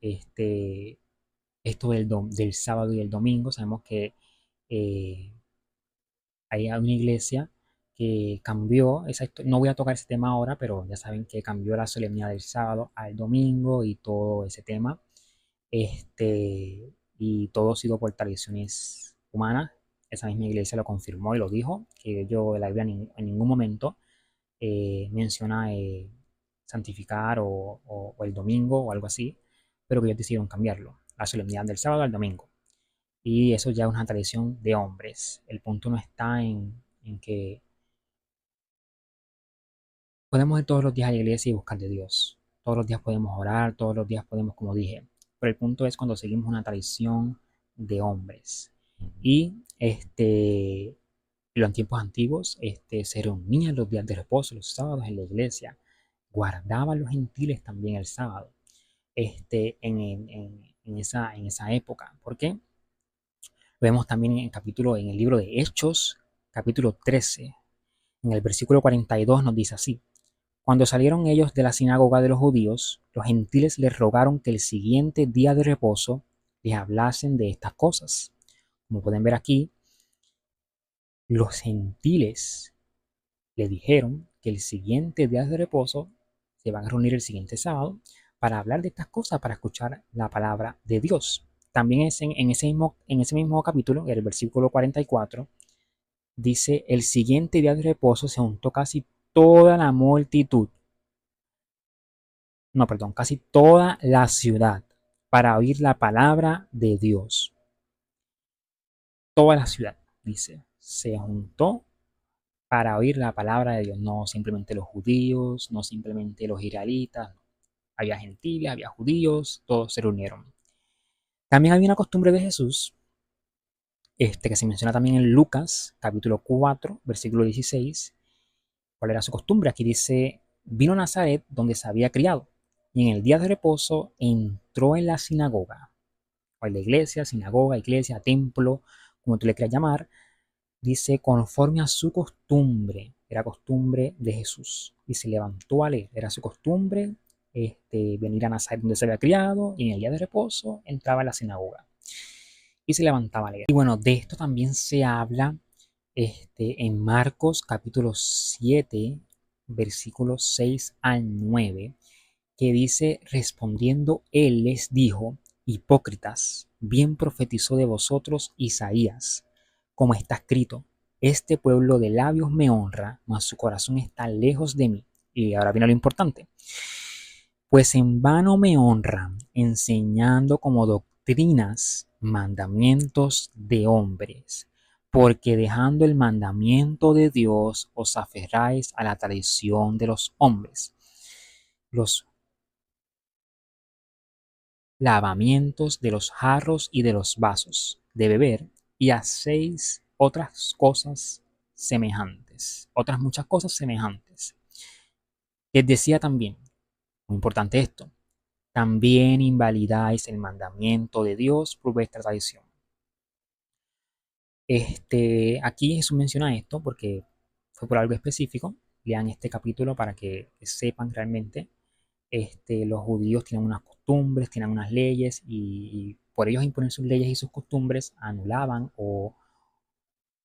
esto del sábado y el domingo, sabemos que eh, hay una iglesia que cambió, no voy a tocar ese tema ahora, pero ya saben que cambió la solemnidad del sábado al domingo y todo ese tema. Y todo ha sido por tradiciones humanas. Esa misma iglesia lo confirmó y lo dijo, que yo la Biblia en ningún momento menciona santificar o el domingo o algo así, pero que ellos decidieron cambiarlo, la solemnidad del sábado al domingo. Y eso ya es una tradición de hombres. El punto no está en que podemos ir todos los días a la iglesia y buscar de Dios. Todos los días podemos orar, todos los días podemos, como dije. Pero el punto es cuando seguimos una tradición de hombres. Y en tiempos antiguos se reunían los días de reposo, los sábados en la iglesia. Guardaban los gentiles también el sábado en esa época. ¿Por qué? Lo vemos también en el libro de Hechos, capítulo 13. En el versículo 42 nos dice así. Cuando salieron ellos de la sinagoga de los judíos, los gentiles les rogaron que el siguiente día de reposo les hablasen de estas cosas. Como pueden ver aquí, los gentiles le dijeron que el siguiente día de reposo se van a reunir el siguiente sábado para hablar de estas cosas, para escuchar la palabra de Dios. También en ese mismo capítulo, en el versículo 44, dice, el siguiente día de reposo se juntó casi toda la multitud, no, perdón, casi toda la ciudad para oír la palabra de Dios. Toda la ciudad, dice, se juntó para oír la palabra de Dios, no simplemente los judíos, no simplemente los israelitas, había gentiles, había judíos, todos se reunieron. También había una costumbre de Jesús, que se menciona también en Lucas, capítulo 4, versículo 16. ¿Cuál era su costumbre? Aquí dice, vino a Nazaret donde se había criado, y en el día de reposo entró en la sinagoga, o en la iglesia, sinagoga, iglesia, templo, como tú le quieras llamar. Dice, conforme a su costumbre, era costumbre de Jesús, y se levantó a leer, era su costumbre venir a Nazaret donde se había criado, y en el día de reposo entraba a la sinagoga, y se levantaba a leer. Y bueno, de esto también se habla en Marcos capítulo 7, versículos 6 al 9, que dice, respondiendo él les dijo, hipócritas, bien profetizó de vosotros Isaías, como está escrito, este pueblo de labios me honra, mas su corazón está lejos de mí. Y ahora viene lo importante. Pues en vano me honran, enseñando como doctrinas mandamientos de hombres, porque dejando el mandamiento de Dios os aferráis a la tradición de los hombres, los lavamientos de los jarros y de los vasos de beber, y hacéis otras cosas semejantes, otras muchas cosas semejantes. Les decía también, muy importante esto, también invalidáis el mandamiento de Dios por vuestra tradición. Aquí Jesús menciona esto porque fue por algo específico. Lean este capítulo para que sepan realmente. Los judíos tienen unas costumbres, tienen unas leyes y por ellos imponer sus leyes y sus costumbres anulaban o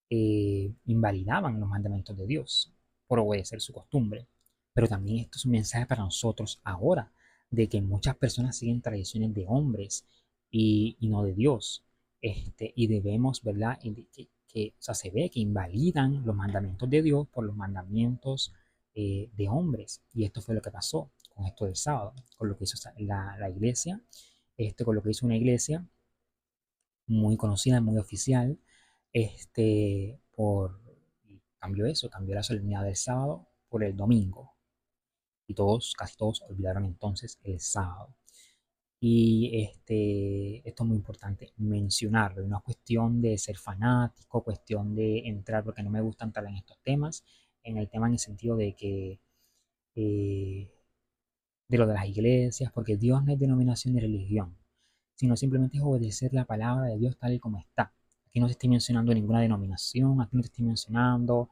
invalidaban los mandamientos de Dios por obedecer su costumbre. Pero también esto es un mensaje para nosotros ahora, de que muchas personas siguen tradiciones de hombres y no de Dios. Y debemos, ¿verdad? O sea, se ve que invalidan los mandamientos de Dios por los mandamientos de hombres. Y esto fue lo que pasó con esto del sábado, con lo que hizo la iglesia, con lo que hizo una iglesia muy conocida, muy oficial, cambió eso, cambió la solemnidad del sábado por el domingo. Y todos, casi todos, olvidaron entonces el sábado. Y esto es muy importante mencionarlo. No es cuestión de ser fanático, cuestión de entrar, porque no me gusta entrar en estos temas, en el tema en el sentido de que eh, de lo de las iglesias, porque Dios no es denominación ni religión, sino simplemente es obedecer la palabra de Dios tal y como está. Aquí no te estoy mencionando ninguna denominación, aquí no te estoy mencionando,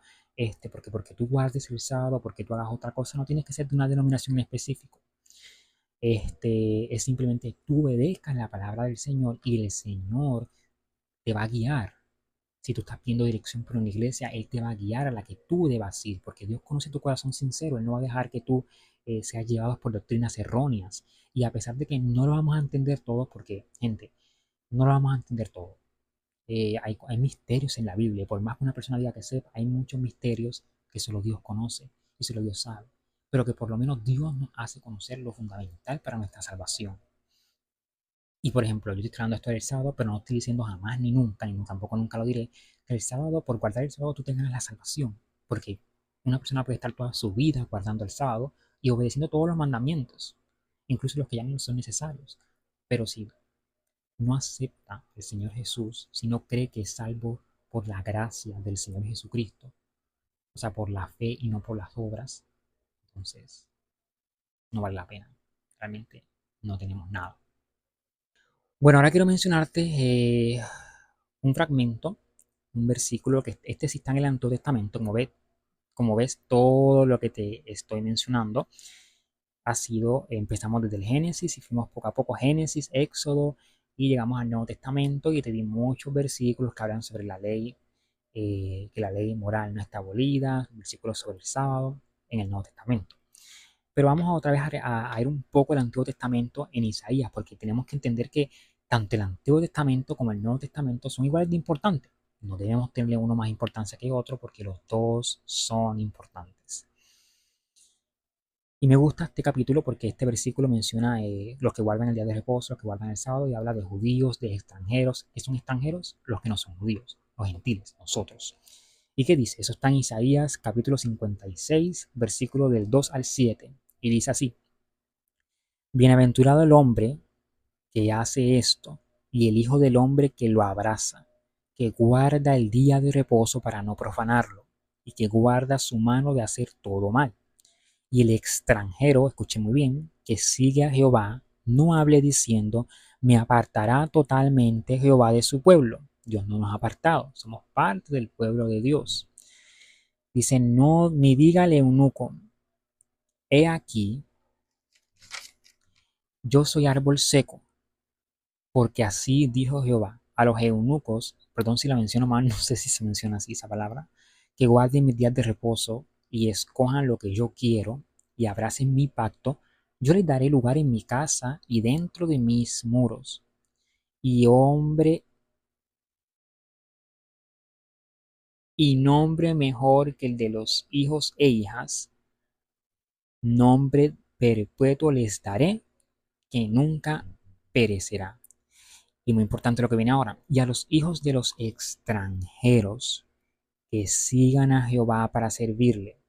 porque tú guardes el sábado, porque tú hagas otra cosa, no tienes que ser de una denominación en específico. Es simplemente tú obedezcas la palabra del Señor y el Señor te va a guiar. Si tú estás pidiendo dirección por una iglesia, Él te va a guiar a la que tú debas ir, porque Dios conoce tu corazón sincero. Él no va a dejar que tú seas llevado por doctrinas erróneas. Y a pesar de que no lo vamos a entender todo, porque, gente, no lo vamos a entender todo. Hay misterios en la Biblia. Por más que una persona diga que sepa, hay muchos misterios que solo Dios conoce y solo Dios sabe. Pero que por lo menos Dios nos hace conocer lo fundamental para nuestra salvación. Y por ejemplo, yo estoy tratando esto del sábado, pero no estoy diciendo jamás ni nunca, ni tampoco nunca lo diré, que el sábado, por guardar el sábado, tú tengas la salvación. Porque una persona puede estar toda su vida guardando el sábado y obedeciendo todos los mandamientos, incluso los que ya no son necesarios. Pero si no acepta al Señor Jesús, si no cree que es salvo por la gracia del Señor Jesucristo, o sea, por la fe y no por las obras, entonces no vale la pena. Realmente no tenemos nada. Bueno, ahora quiero mencionarte un fragmento, un versículo que sí está en el Antiguo Testamento. Como ves, todo lo que te estoy mencionando empezamos desde el Génesis y fuimos poco a poco a Génesis, Éxodo y llegamos al Nuevo Testamento y te di muchos versículos que hablan sobre la ley, que la ley moral no está abolida, versículos sobre el sábado en el Nuevo Testamento. Pero vamos otra vez a ir un poco al Antiguo Testamento en Isaías, porque tenemos que entender que tanto el Antiguo Testamento como el Nuevo Testamento son igual de importantes. No debemos tenerle uno más importancia que otro porque los dos son importantes. Y me gusta este capítulo porque este versículo menciona los que guardan el día de reposo, los que guardan el sábado, y habla de judíos, de extranjeros. ¿Qué son extranjeros? Los que no son judíos, los gentiles, nosotros. ¿Y qué dice? Eso está en Isaías capítulo 56, versículo del 2 al 7. Y dice así: Bienaventurado el hombre que hace esto, y el Hijo del hombre que lo abraza, que guarda el día de reposo para no profanarlo, y que guarda su mano de hacer todo mal. Y el extranjero, escuche muy bien, que sigue a Jehová, no hable diciendo, me apartará totalmente Jehová de su pueblo. Dios no nos ha apartado, somos parte del pueblo de Dios. Dice, no, ni dígale eunuco, he aquí, yo soy árbol seco, porque así dijo Jehová a los eunucos, perdón si la menciono mal, no sé si se menciona así esa palabra, que guarden mis días de reposo y escojan lo que yo quiero y abracen mi pacto, yo les daré lugar en mi casa y dentro de mis muros. Y hombre y nombre mejor que el de los hijos e hijas, nombre perpetuo les daré que nunca perecerá. Y muy importante lo que viene ahora. Y a los hijos de los extranjeros que sigan a Jehová para servirle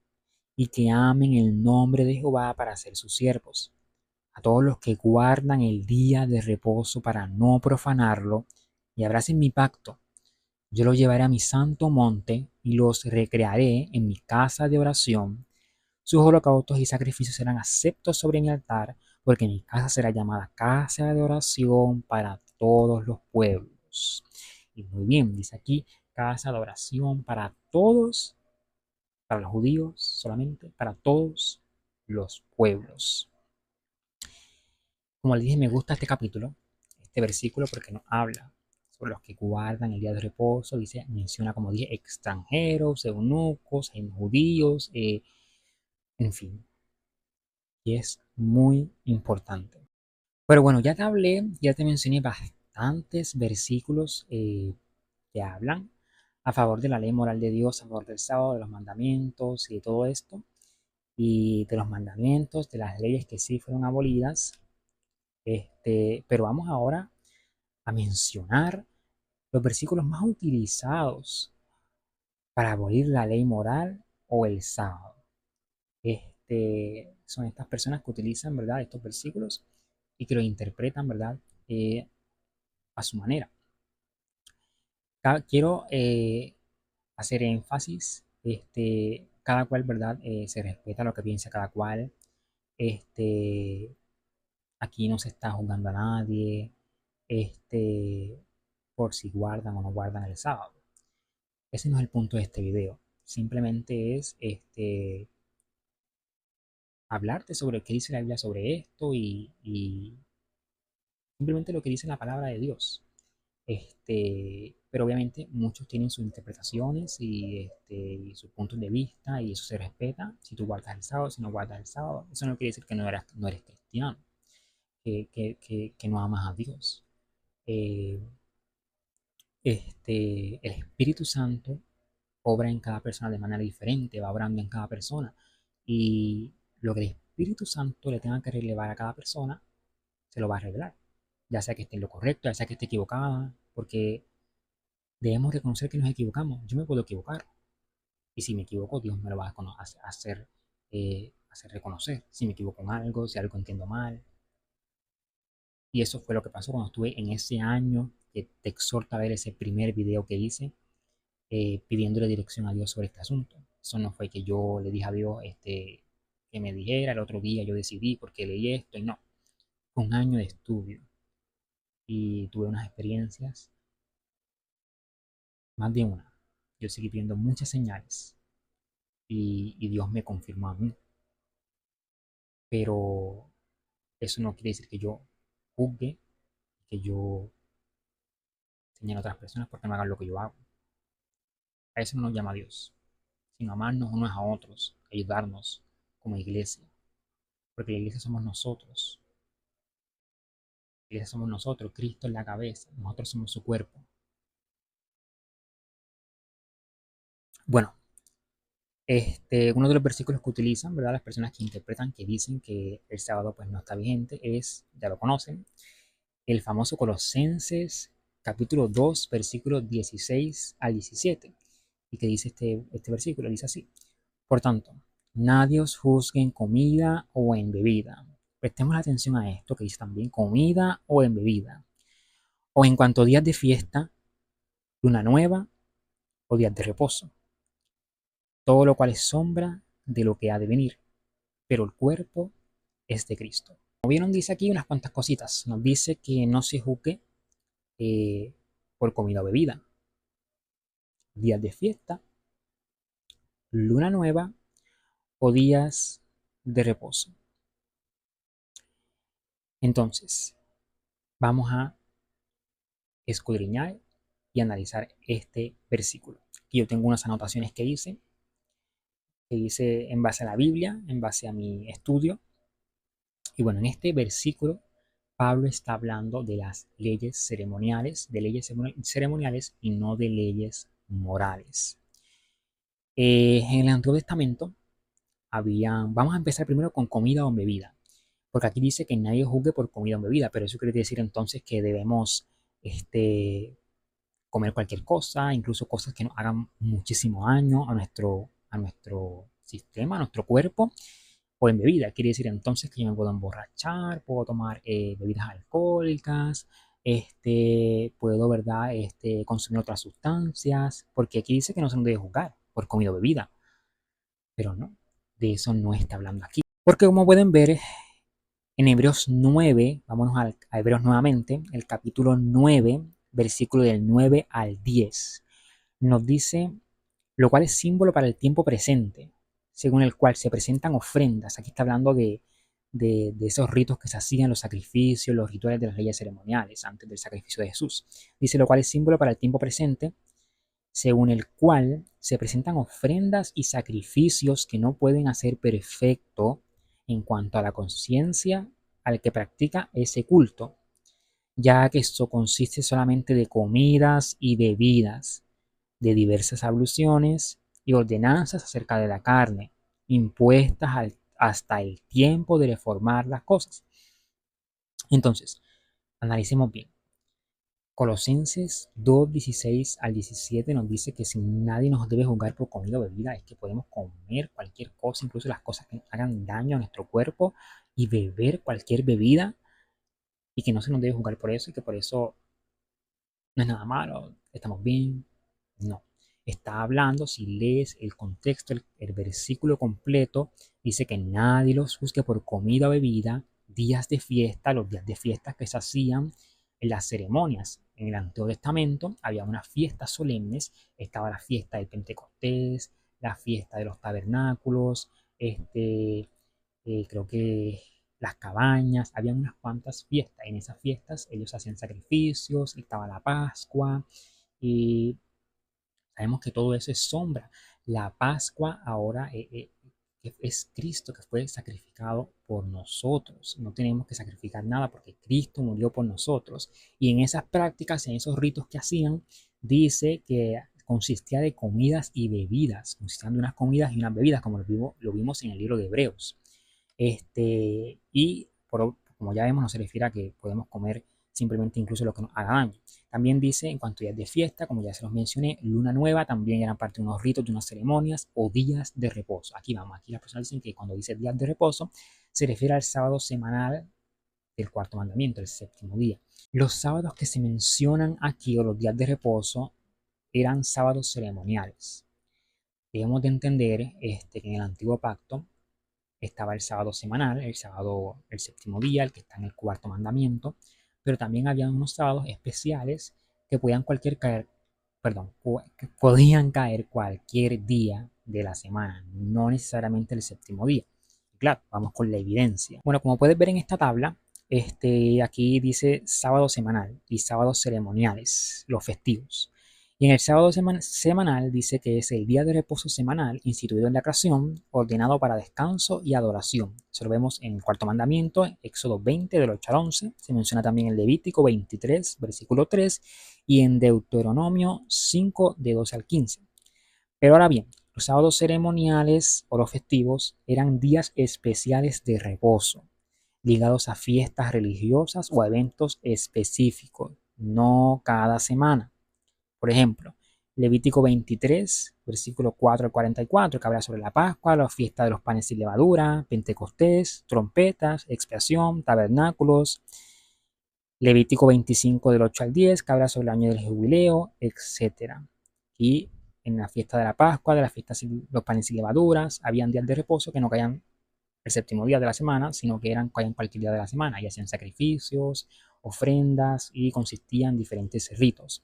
y que amen el nombre de Jehová para ser sus siervos. A todos los que guardan el día de reposo para no profanarlo y abracen mi pacto, yo los llevaré a mi santo monte y los recrearé en mi casa de oración. Sus holocaustos y sacrificios serán aceptos sobre mi altar, porque mi casa será llamada casa de oración para todos los pueblos. Y muy bien, dice aquí, casa de oración para todos, para los judíos solamente, para todos los pueblos. Como les dije, me gusta este capítulo, este versículo, porque nos habla sobre los que guardan el día de reposo. Dice, menciona, como dije, extranjeros, eunucos, judíos, en fin, y es muy importante. Pero bueno, ya te hablé, ya te mencioné bastantes versículos que hablan a favor de la ley moral de Dios, a favor del sábado, de los mandamientos y de todo esto, y de los mandamientos, de las leyes que sí fueron abolidas. Pero vamos ahora a mencionar los versículos más utilizados para abolir la ley moral o el sábado. Son estas personas que utilizan, ¿verdad?, estos versículos y que los interpretan, ¿verdad?, a su manera. Quiero hacer énfasis, cada cual, ¿verdad?, se respeta lo que piensa cada cual. Este, Aquí no se está juzgando a nadie, este, por si guardan o no guardan el sábado. Ese no es el punto de este video. Simplemente es hablarte sobre qué dice la Biblia sobre esto y simplemente lo que dice la palabra de Dios. Pero obviamente muchos tienen sus interpretaciones y sus puntos de vista y eso se respeta. Si tú guardas el sábado, si no guardas el sábado, eso no quiere decir que no eres cristiano, que no amas a Dios. Eh, el Espíritu Santo obra en cada persona de manera diferente, va obrando en cada persona y lo que el Espíritu Santo le tenga que relevar a cada persona, se lo va a revelar, ya sea que esté en lo correcto, ya sea que esté equivocada, porque debemos reconocer que nos equivocamos. Yo me puedo equivocar. Y si me equivoco, Dios me lo va a hacer reconocer. Si me equivoco en algo, si algo entiendo mal. Y eso fue lo que pasó cuando estuve en ese año que te exhorto a ver ese primer video que hice, pidiéndole dirección a Dios sobre este asunto. Eso no fue que yo le dije a Dios que me dijera, el otro día yo decidí porque leí esto y no. Fue un año de estudio y tuve unas experiencias, más de una. Yo seguí pidiendo muchas señales y Dios me confirmó a mí. Pero eso no quiere decir que yo juzgue, que yo señale a otras personas porque no hagan lo que yo hago. A eso no nos llama Dios, sino amarnos unos a otros, ayudarnos como iglesia. Porque la iglesia somos nosotros. La iglesia somos nosotros, Cristo es la cabeza, nosotros somos su cuerpo. Bueno, uno de los versículos que utilizan, ¿verdad?, las personas que interpretan, que dicen que el sábado pues no está vigente, es, ya lo conocen, el famoso Colosenses capítulo 2, versículos 16 al 17. ¿Y qué dice este versículo? Dice así: por tanto, nadie os juzgue en comida o en bebida. Prestemos atención a esto que dice también: comida o en bebida. O en cuanto a días de fiesta, luna nueva o días de reposo. Todo lo cual es sombra de lo que ha de venir, pero el cuerpo es de Cristo. Como vieron, dice aquí unas cuantas cositas. Nos dice que no se juzgue eh, por comida o bebida, días de fiesta, luna nueva o días de reposo. Entonces, vamos a escudriñar y analizar este versículo. Aquí yo tengo unas anotaciones que hice en base a la Biblia, en base a mi estudio. Y bueno, en este versículo Pablo está hablando de las leyes ceremoniales, y no de leyes morales. En el Antiguo Testamento vamos a empezar primero con comida o bebida, porque aquí dice que nadie juzgue por comida o bebida, pero eso quiere decir entonces que debemos comer cualquier cosa, incluso cosas que nos hagan muchísimo daño a nuestro sistema, a nuestro cuerpo, o en bebida. Quiere decir entonces que yo me puedo emborrachar, puedo tomar bebidas alcohólicas, puedo, ¿verdad? Consumir otras sustancias, porque aquí dice que no se nos debe juzgar por comida o bebida, pero no, de eso no está hablando aquí. Porque como pueden ver, en Hebreos 9, vámonos a Hebreos nuevamente, el capítulo 9, versículo del 9 al 10, nos dice: lo cual es símbolo para el tiempo presente, según el cual se presentan ofrendas. Aquí está hablando de esos ritos que se hacían, los sacrificios, los rituales de las leyes ceremoniales antes del sacrificio de Jesús. Dice: lo cual es símbolo para el tiempo presente, según el cual se presentan ofrendas y sacrificios que no pueden hacer perfecto en cuanto a la conciencia al que practica ese culto, ya que esto consiste solamente de comidas y bebidas, de diversas abluciones y ordenanzas acerca de la carne, impuestas hasta el tiempo de reformar las cosas. Entonces, analicemos bien. Colosenses 2, 16 al 17 nos dice que si nadie nos debe juzgar por comida o bebida, es que podemos comer cualquier cosa, incluso las cosas que hagan daño a nuestro cuerpo, y beber cualquier bebida, y que no se nos debe juzgar por eso, y que por eso no es nada malo, estamos bien. No. Está hablando, si lees el contexto, el versículo completo, dice que nadie los juzgue por comida o bebida, días de fiesta, los días de fiestas que se hacían en las ceremonias. En el Antiguo Testamento había unas fiestas solemnes, estaba la fiesta del Pentecostés, la fiesta de los tabernáculos, creo que las cabañas, había unas cuantas fiestas. En esas fiestas ellos hacían sacrificios, estaba la Pascua, y sabemos que todo eso es sombra. La Pascua ahora es Cristo que fue sacrificado por nosotros. No tenemos que sacrificar nada porque Cristo murió por nosotros. Y en esas prácticas, en esos ritos que hacían, dice que consistía de comidas y bebidas. Consistían de unas comidas y unas bebidas, como lo vimos en el libro de Hebreos. Como ya vemos, no se refiere a que podemos comer simplemente incluso lo que nos haga daño. También dice, en cuanto a días de fiesta, como ya se los mencioné, luna nueva también eran parte de unos ritos, de unas ceremonias o días de reposo. Aquí vamos, aquí las personas dicen que cuando dice días de reposo se refiere al sábado semanal del cuarto mandamiento, el séptimo día. Los sábados que se mencionan aquí, o los días de reposo, eran sábados ceremoniales. Debemos de entender que en el antiguo pacto estaba el sábado semanal, el sábado, el séptimo día, el que está en el cuarto mandamiento, pero también había unos sábados especiales que que podían caer cualquier día de la semana, no necesariamente el séptimo día. Claro, vamos con la evidencia. Bueno, como puedes ver en esta tabla, aquí dice sábado semanal y sábados ceremoniales, los festivos. Y en el sábado semanal dice que es el día de reposo semanal instituido en la creación, ordenado para descanso y adoración. Eso lo vemos en el cuarto mandamiento, Éxodo 20, del 8 al 11. Se menciona también en Levítico 23, versículo 3, y en Deuteronomio 5, de 12 al 15. Pero ahora bien, los sábados ceremoniales o los festivos eran días especiales de reposo, ligados a fiestas religiosas o a eventos específicos, no cada semana. Por ejemplo, Levítico 23, versículo 4 al 44, que habla sobre la Pascua, la fiesta de los panes sin levadura, Pentecostés, trompetas, expiación, tabernáculos. Levítico 25 del 8 al 10, que habla sobre el año del jubileo, etc. Y en la fiesta de la Pascua, de la fiesta de los panes sin levaduras, habían días de reposo que no caían el séptimo día de la semana, sino que caían cualquier día de la semana y hacían sacrificios, ofrendas y consistían en diferentes ritos.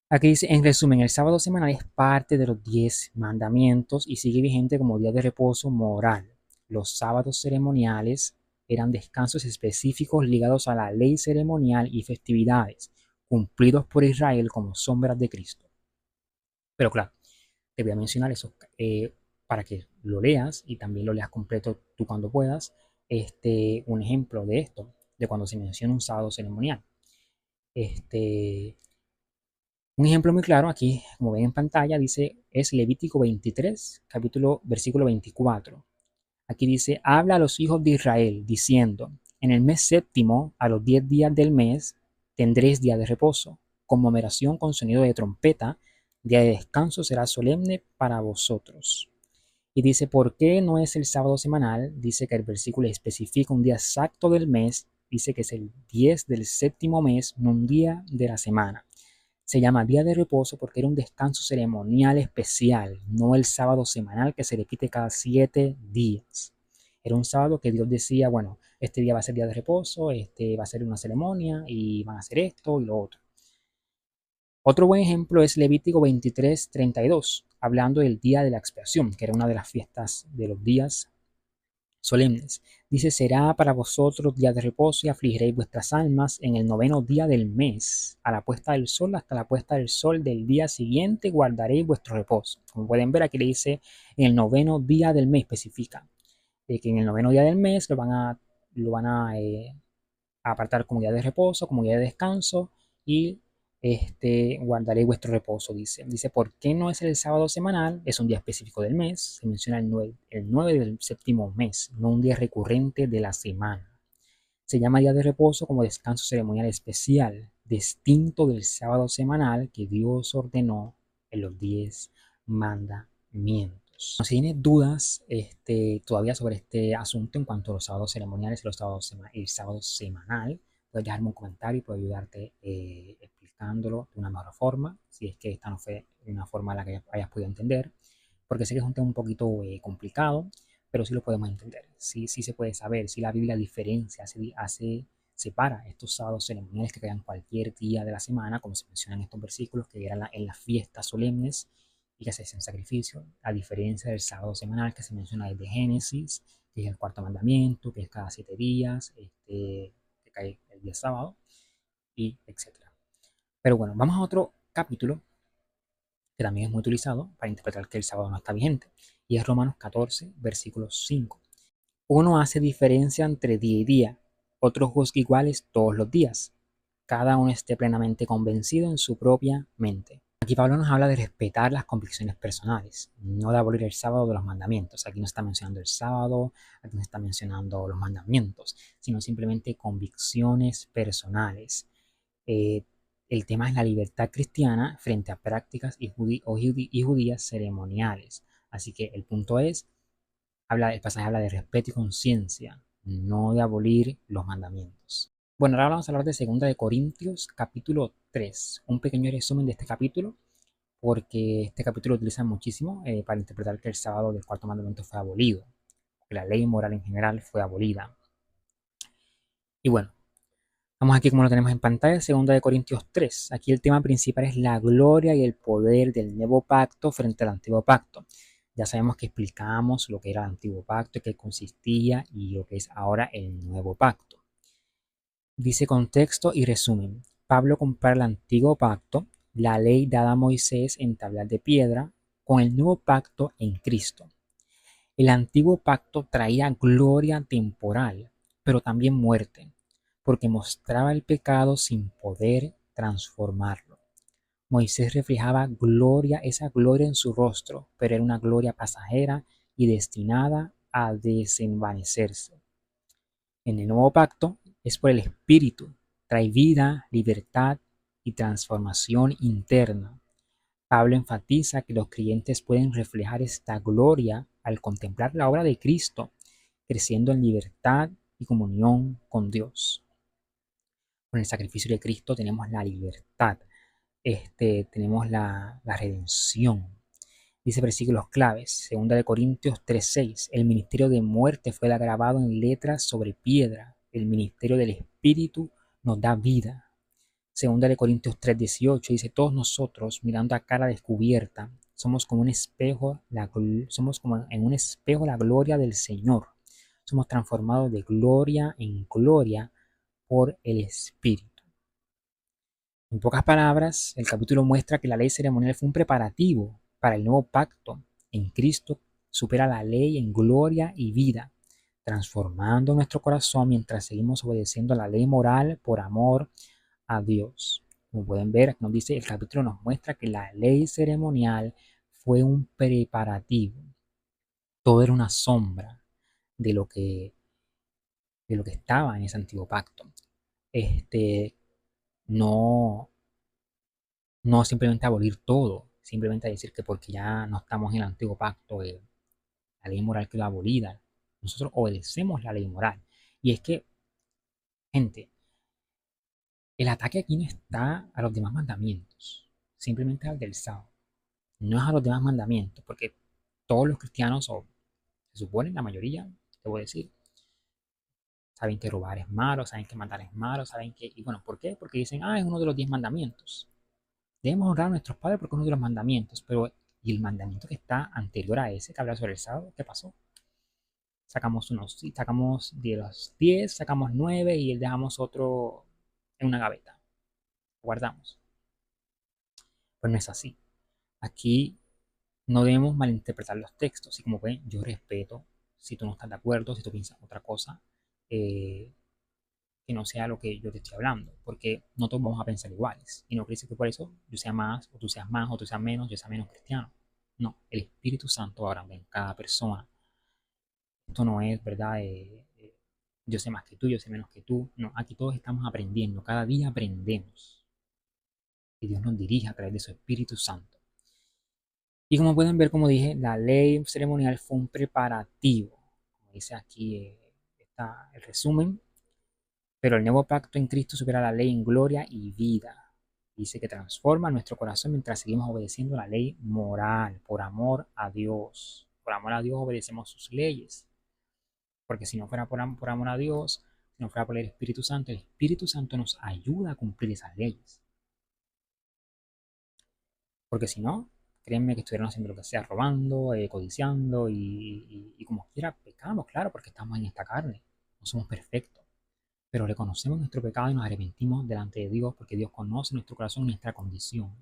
Aquí dice, en resumen, el sábado semanal es parte de los 10 mandamientos y sigue vigente como día de reposo moral. Los sábados ceremoniales eran descansos específicos ligados a la ley ceremonial y festividades, cumplidos por Israel como sombras de Cristo. Pero claro, te voy a mencionar eso para que lo leas y también lo leas completo tú cuando puedas. Un ejemplo de esto, de cuando se menciona un sábado ceremonial. Este, un ejemplo muy claro aquí, como ven en pantalla, dice, es Levítico 23, versículo 24. Aquí dice, habla a los hijos de Israel, diciendo, en el mes séptimo, a los 10 días del mes, tendréis día de reposo, conmemoración con sonido de trompeta, día de descanso será solemne para vosotros. Y dice, ¿por qué no es el sábado semanal? Dice que el versículo especifica un día exacto del mes, dice que es el 10 del séptimo mes, no un día de la semana. Se llama día de reposo porque era un descanso ceremonial especial, no el sábado semanal que se repite cada 7 días. Era un sábado que Dios decía, bueno, este día va a ser día de reposo, este va a ser una ceremonia y van a hacer esto y lo otro. Otro buen ejemplo es Levítico 23:32, hablando del día de la expiación, que era una de las fiestas de los días solemnes. Dice, será para vosotros día de reposo y afligiréis vuestras almas en el noveno día del mes. A la puesta del sol, hasta la puesta del sol del día siguiente, guardaréis vuestro reposo. Como pueden ver, aquí le dice en el noveno día del mes, especifica. De que en el noveno día del mes lo van a apartar como día de reposo, como día de descanso y guardaré vuestro reposo, dice. Dice, ¿por qué no es el sábado semanal? Es un día específico del mes, se menciona el 9 del séptimo mes, no un día recurrente de la semana. Se llama día de reposo como descanso ceremonial especial, distinto del sábado semanal que Dios ordenó en los 10 mandamientos. Si tienes dudas todavía sobre este asunto en cuanto a los sábados ceremoniales y el sábado semanal, puedes dejarme un comentario y puedo ayudarte explicándolo de una mejor forma, si es que esta no fue una forma en la que hayas podido entender, porque sé que es un tema un poquito complicado, pero sí lo podemos entender, sí se puede saber, si la Biblia diferencia, separa estos sábados ceremoniales que caen cualquier día de la semana, como se menciona en estos versículos, que eran en las fiestas solemnes y que se hacen sacrificios, a diferencia del sábado semanal que se menciona desde Génesis, que es el cuarto mandamiento, que es cada 7 días, que cae el día sábado, y etcétera. Pero bueno, vamos a otro capítulo que también es muy utilizado para interpretar que el sábado no está vigente, y es Romanos 14, versículo 5. Uno hace diferencia entre día y día, otro juzga iguales todos los días. Cada uno esté plenamente convencido en su propia mente. Aquí Pablo nos habla de respetar las convicciones personales, no de abolir el sábado de los mandamientos. Aquí no está mencionando el sábado, aquí no está mencionando los mandamientos, sino simplemente convicciones personales. Eh, el tema es la libertad cristiana frente a prácticas y judías ceremoniales. Así que el punto es, el pasaje habla de respeto y conciencia, no de abolir los mandamientos. Bueno, ahora vamos a hablar de 2 Corintios capítulo 3, un pequeño resumen de este capítulo, porque este capítulo lo utiliza muchísimo para interpretar que el sábado del cuarto mandamiento fue abolido, que la ley moral en general fue abolida. Y bueno, vamos aquí como lo tenemos en pantalla, 2 Corintios 3. Aquí el tema principal es la gloria y el poder del nuevo pacto frente al antiguo pacto. Ya sabemos que explicamos lo que era el antiguo pacto, qué consistía y lo que es ahora el nuevo pacto. Dice contexto y resumen. Pablo compara el antiguo pacto, la ley dada a Moisés en tablas de piedra, con el nuevo pacto en Cristo. El antiguo pacto traía gloria temporal, pero también muerte, porque mostraba el pecado sin poder transformarlo. Moisés reflejaba gloria, esa gloria en su rostro, pero era una gloria pasajera y destinada a desenvanecerse. En el nuevo pacto es por el Espíritu, trae vida, libertad y transformación interna. Pablo enfatiza que los creyentes pueden reflejar esta gloria al contemplar la obra de Cristo, creciendo en libertad y comunión con Dios. Con el sacrificio de Cristo tenemos la libertad, tenemos la redención. Dice versículos claves, 2 Corintios 3:6, el ministerio de muerte fue grabado en letras sobre piedra, el ministerio del Espíritu nos da vida. 2 Corintios 3:18 dice, todos nosotros mirando a cara descubierta, somos como un espejo, somos como en un espejo la gloria del Señor. Somos transformados de gloria en gloria por el Espíritu. En pocas palabras, el capítulo muestra que la ley ceremonial fue un preparativo para el nuevo pacto. En Cristo supera la ley en gloria y vida, transformando nuestro corazón mientras seguimos obedeciendo la ley moral por amor a Dios. Como pueden ver, aquí nos dice, el capítulo nos muestra que la ley ceremonial fue un preparativo. Todo era una sombra de lo que, de lo que estaba en ese antiguo pacto. No, no simplemente abolir todo, simplemente decir que porque ya no estamos en el antiguo pacto, la ley moral quedó abolida. Nosotros obedecemos la ley moral. Y es que, gente, el ataque aquí no está a los demás mandamientos, simplemente al del sábado. No es a los demás mandamientos, porque todos los cristianos, o se supone la mayoría, debo decir, saben que robar es malo, saben que matar es malo, saben que... Y bueno, ¿por qué? Porque dicen, es uno de los 10 mandamientos. Debemos honrar a nuestros padres porque es uno de los mandamientos, pero ¿y el mandamiento que está anterior a ese que habla sobre el sábado? ¿Qué pasó? Sacamos de los 10, sacamos 9 y dejamos otro en una gaveta. Lo guardamos. Pues no es así. Aquí no debemos malinterpretar los textos. Y como ven, yo respeto si tú no estás de acuerdo, si tú piensas otra cosa, eh, que no sea lo que yo te estoy hablando, porque no todos vamos a pensar iguales. Y no quiere decir que por eso yo sea más, o tú seas más, o tú seas menos, yo sea menos cristiano. No, el Espíritu Santo ahora en cada persona. Esto no es, ¿verdad? Yo sé más que tú, yo sé menos que tú. No, aquí todos estamos aprendiendo, cada día aprendemos. Y Dios nos dirige a través de su Espíritu Santo. Y como pueden ver, como dije, la ley ceremonial fue un preparativo. Como dice aquí está el resumen. Pero el nuevo pacto en Cristo supera la ley en gloria y vida. Dice que transforma nuestro corazón mientras seguimos obedeciendo la ley moral, por amor a Dios. Por amor a Dios obedecemos sus leyes. Porque si no fuera por amor a Dios, si no fuera por el Espíritu Santo nos ayuda a cumplir esas leyes. Porque si no, créanme que estuvieran haciendo lo que sea, robando, codiciando y como quiera, pecamos, claro, porque estamos en esta carne. No somos perfectos. Pero reconocemos nuestro pecado y nos arrepentimos delante de Dios porque Dios conoce nuestro corazón y nuestra condición.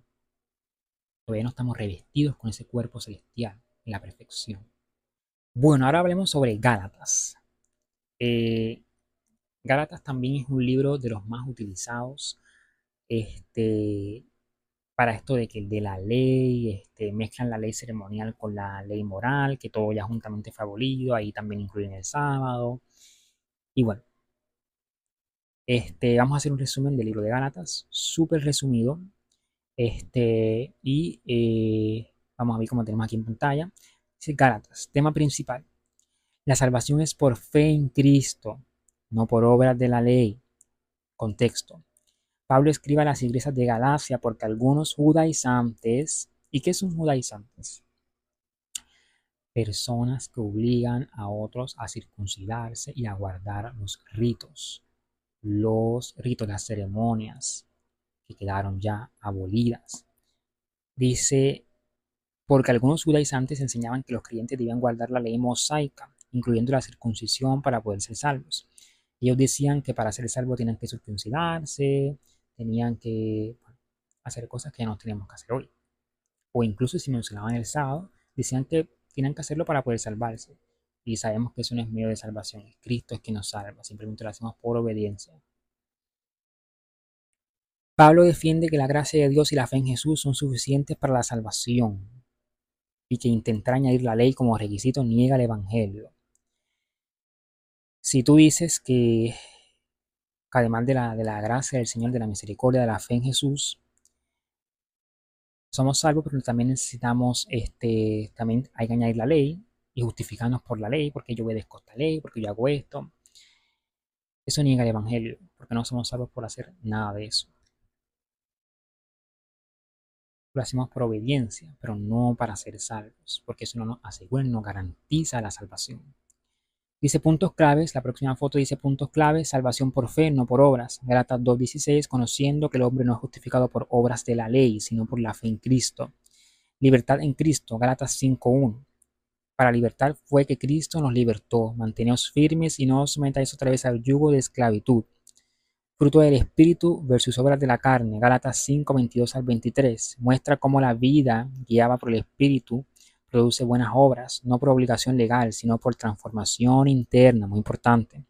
Todavía no estamos revestidos con ese cuerpo celestial en la perfección. Bueno, ahora hablemos sobre Gálatas. Eh, Gálatas también es un libro de los más utilizados este, para esto de que de la ley, mezclan la ley ceremonial con la ley moral, que todo ya juntamente fue abolido, ahí también incluyen el sábado. Y bueno, vamos a hacer un resumen del libro de Gálatas, súper resumido. Vamos a ver cómo tenemos aquí en pantalla. Dice Gálatas, tema principal. La salvación es por fe en Cristo, no por obras de la ley. Contexto. Pablo escribe a las iglesias de Galacia porque algunos judaizantes, ¿y qué son judaizantes? Personas que obligan a otros a circuncidarse y a guardar los ritos, las ceremonias que quedaron ya abolidas. Dice, porque algunos judaizantes enseñaban que los creyentes debían guardar la ley mosaica, incluyendo la circuncisión para poder ser salvos. Ellos decían que para ser salvos tenían que circuncidarse, tenían que hacer cosas que no tenemos que hacer hoy. O incluso si mencionaban el sábado, decían que tenían que hacerlo para poder salvarse. Y sabemos que eso no es medio de salvación. Cristo es quien nos salva, simplemente lo hacemos por obediencia. Pablo defiende que la gracia de Dios y la fe en Jesús son suficientes para la salvación y que intentar añadir la ley como requisito niega el Evangelio. Si tú dices que además de la gracia del Señor, de la misericordia, de la fe en Jesús, Somos salvos, pero también necesitamos, también hay que añadir la ley y justificarnos por la ley, porque yo obedezco esta ley, porque yo hago esto. Eso niega el Evangelio, porque no somos salvos por hacer nada de eso. Lo hacemos por obediencia, pero no para ser salvos, porque eso no nos asegura, no garantiza la salvación. Dice puntos claves, la próxima foto dice puntos claves, salvación por fe, no por obras. Gálatas 2:16, conociendo que el hombre no es justificado por obras de la ley, sino por la fe en Cristo. Libertad en Cristo, Gálatas 5:1. Para libertad fue que Cristo nos libertó. Manteneos firmes y no os sometáis otra vez al yugo de esclavitud. Fruto del Espíritu versus obras de la carne, Gálatas 5:22 al 23. Muestra cómo la vida guiada por el Espíritu produce buenas obras, no por obligación legal, sino por transformación interna, muy importante.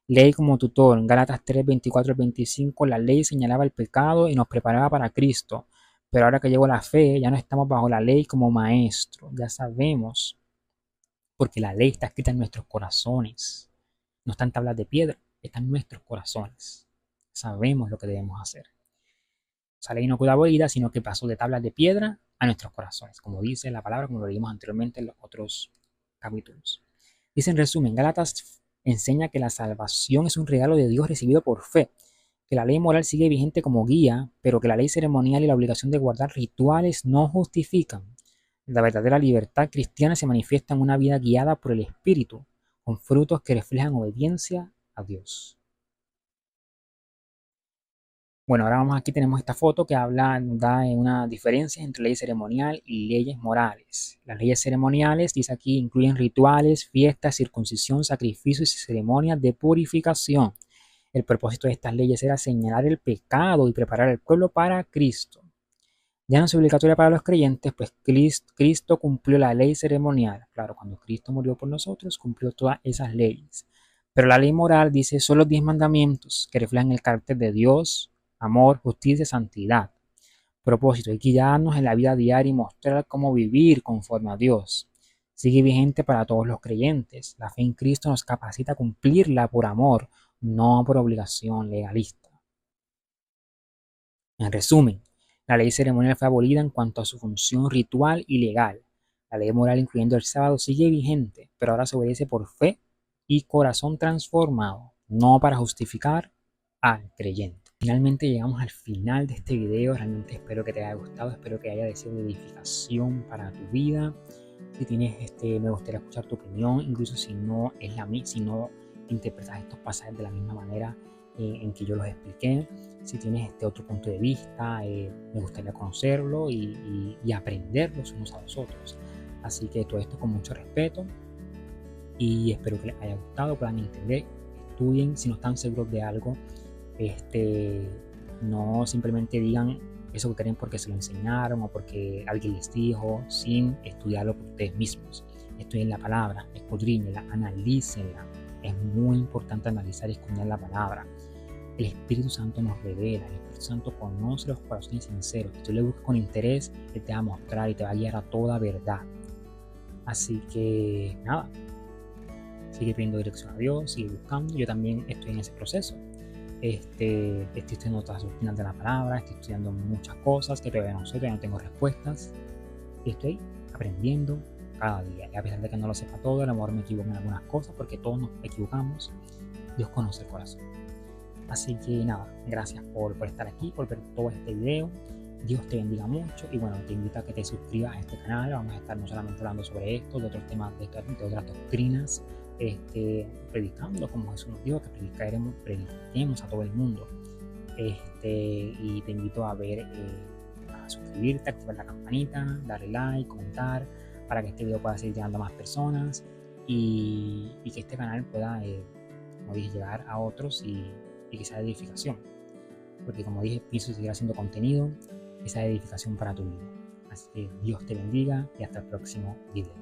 Ley como tutor, Gálatas 3:24 al 25. La ley señalaba el pecado y nos preparaba para Cristo. Pero ahora que llegó la fe, ya no estamos bajo la ley como maestro. Ya sabemos, porque la ley está escrita en nuestros corazones. No está en tablas de piedra, está en nuestros corazones. Sabemos lo que debemos hacer. Esa ley no quedó abolida, sino que pasó de tablas de piedra a nuestros corazones, como dice la palabra, como lo leímos anteriormente en los otros capítulos. Dice en resumen, Gálatas enseña que la salvación es un regalo de Dios recibido por fe, que la ley moral sigue vigente como guía, pero que la ley ceremonial y la obligación de guardar rituales no justifican. La verdadera libertad cristiana se manifiesta en una vida guiada por el Espíritu, con frutos que reflejan obediencia a Dios. Bueno, ahora vamos aquí, tenemos esta foto que habla, da una diferencia entre ley ceremonial y leyes morales. Las leyes ceremoniales, dice aquí, incluyen rituales, fiestas, circuncisión, sacrificios y ceremonias de purificación. El propósito de estas leyes era señalar el pecado y preparar al pueblo para Cristo. Ya no es obligatoria para los creyentes, pues Cristo cumplió la ley ceremonial. Claro, cuando Cristo murió por nosotros, cumplió todas esas leyes. Pero la ley moral dice son los 10 mandamientos que reflejan el carácter de Dios, amor, justicia y santidad. Propósito, hay que guiarnos en la vida diaria y mostrar cómo vivir conforme a Dios. Sigue vigente para todos los creyentes. La fe en Cristo nos capacita a cumplirla por amor, no por obligación legalista. En resumen, la ley ceremonial fue abolida en cuanto a su función ritual y legal. La ley moral, incluyendo el sábado, sigue vigente, pero ahora se obedece por fe y corazón transformado, no para justificar al creyente. Finalmente llegamos al final de este video. Realmente espero que te haya gustado, espero que haya sido de edificación para tu vida. Si tienes, me gustaría escuchar tu opinión, incluso si no es la misma, si no interpretas estos pasajes de la misma manera en que yo los expliqué. Si tienes otro punto de vista, me gustaría conocerlo y aprenderlos unos a los otros. Así que todo esto con mucho respeto y espero que les haya gustado, puedan entender, estudien, si no están seguros de algo, no simplemente digan eso que creen porque se lo enseñaron o porque alguien les dijo, sin estudiarlo por ustedes mismos. Estudien la palabra, escudriñenla, analícenla. Es muy importante analizar y escudriñar la palabra. El Espíritu Santo nos revela, el Espíritu Santo conoce los corazones sinceros. Si tú le buscas con interés, Él te va a mostrar y te va a guiar a toda verdad. Así que nada, sigue pidiendo dirección a Dios, sigue buscando. Yo también estoy en ese proceso. Estoy estudiando otras doctrinas de la palabra, estoy estudiando muchas cosas que todavía no sé, todavía no tengo respuestas. Y estoy aprendiendo cada día. Y a pesar de que no lo sepa todo, a lo mejor me equivoco en algunas cosas porque todos nos equivocamos. Dios conoce el corazón. Así que nada, gracias por estar aquí, por ver todo este video. Dios te bendiga mucho y bueno, te invito a que te suscribas a este canal. Vamos a estar no solamente hablando sobre esto, de otros temas, de otras doctrinas, predicando como Jesús nos dijo, que prediquemos a todo el mundo. Y te invito a ver, a suscribirte, activar la campanita, darle like, comentar, para que este video pueda seguir llegando a más personas y que este canal pueda, como dije, llegar a otros y que sea de edificación. Porque como dije, pienso seguir haciendo contenido que sea de edificación para tu vida. Así que Dios te bendiga y hasta el próximo video.